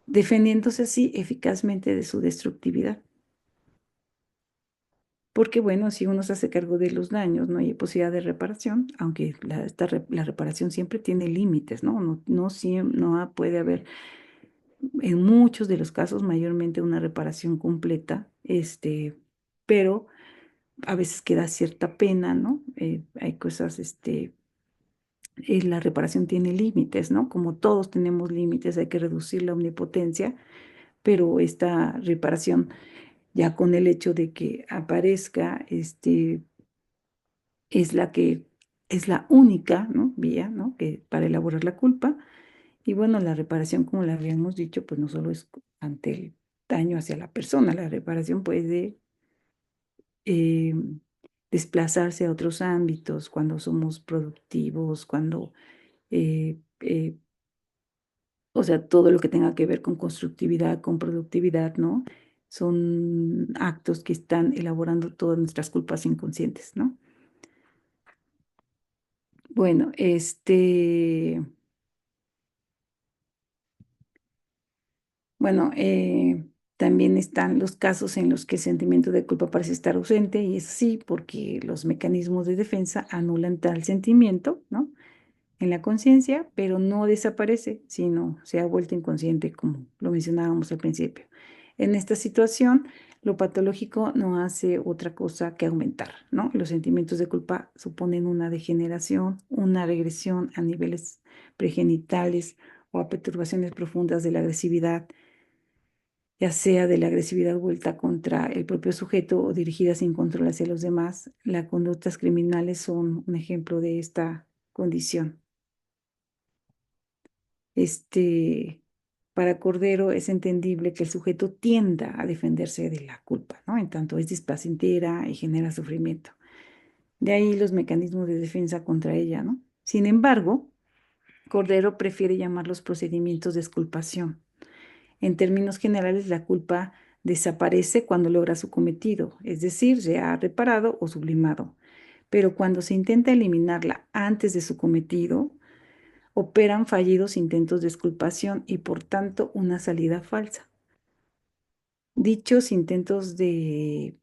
B: defendiéndose así eficazmente de su destructividad. Porque, bueno, si uno se hace cargo de los daños, no hay posibilidad de reparación, aunque la reparación siempre tiene límites, ¿no? No puede haber, en muchos de los casos, mayormente una reparación completa, pero a veces queda cierta pena, ¿no? Hay cosas, la reparación tiene límites, ¿no? Como todos tenemos límites, hay que reducir la omnipotencia, pero esta reparación, ya con el hecho de que aparezca, es la única, ¿no? Vía, ¿no? Que para elaborar la culpa. Y bueno, la reparación, como le habíamos dicho, pues no solo es ante el daño hacia la persona, la reparación puede eh, desplazarse a otros ámbitos, cuando somos productivos, cuando, o sea, todo lo que tenga que ver con constructividad, con productividad, ¿no? Son actos que están elaborando todas nuestras culpas inconscientes, ¿no? Bueno, bueno, también están los casos en los que el sentimiento de culpa parece estar ausente, y es así porque los mecanismos de defensa anulan tal sentimiento, ¿no? En la conciencia, pero no desaparece, sino se ha vuelto inconsciente, como lo mencionábamos al principio. En esta situación, lo patológico no hace otra cosa que aumentar, ¿no? Los sentimientos de culpa suponen una degeneración, una regresión a niveles pregenitales o a perturbaciones profundas de la agresividad, ya sea de la agresividad vuelta contra el propio sujeto o dirigida sin control hacia los demás. Las conductas criminales son un ejemplo de esta condición. Para Cordero es entendible que el sujeto tienda a defenderse de la culpa, ¿no? En tanto es displacentera y genera sufrimiento. De ahí los mecanismos de defensa contra ella, ¿no? Sin embargo, Cordero prefiere llamar los procedimientos de exculpación. En términos generales, la culpa desaparece cuando logra su cometido, es decir, se ha reparado o sublimado. Pero cuando se intenta eliminarla antes de su cometido, operan fallidos intentos de exculpación y por tanto una salida falsa. Dichos intentos de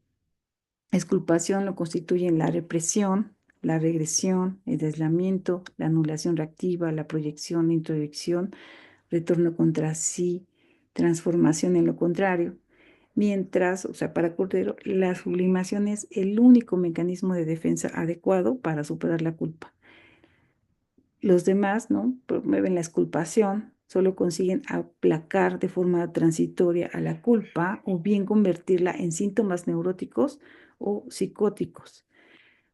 B: exculpación lo constituyen la represión, la regresión, el aislamiento, la anulación reactiva, la proyección, la introyección, retorno contra sí, transformación en lo contrario. Mientras, o sea, para Cordero, la sublimación es el único mecanismo de defensa adecuado para superar la culpa. Los demás, ¿no?, promueven la exculpación, solo consiguen aplacar de forma transitoria a la culpa o bien convertirla en síntomas neuróticos o psicóticos.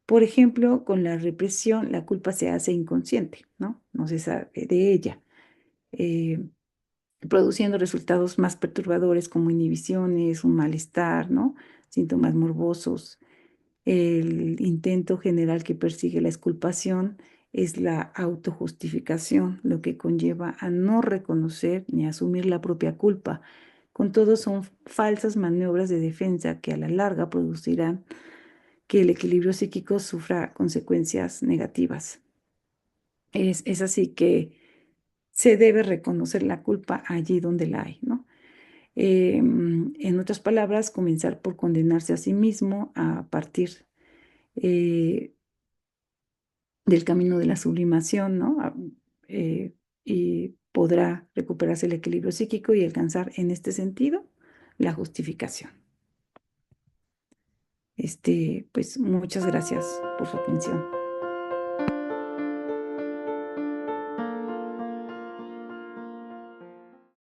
B: Por ejemplo, con la represión, la culpa se hace inconsciente, ¿no? No se sabe de ella, eh, produciendo resultados más perturbadores como inhibiciones, un malestar, ¿no? Síntomas morbosos. El intento general que persigue la exculpación es la autojustificación, lo que conlleva a no reconocer ni asumir la propia culpa. Con todo, son falsas maniobras de defensa que a la larga producirán que el equilibrio psíquico sufra consecuencias negativas. Es así que se debe reconocer la culpa allí donde la hay, ¿no? En otras palabras, comenzar por condenarse a sí mismo a partir eh, del camino de la sublimación, ¿no? Y podrá recuperarse el equilibrio psíquico y alcanzar en este sentido la justificación. Pues muchas gracias por su atención.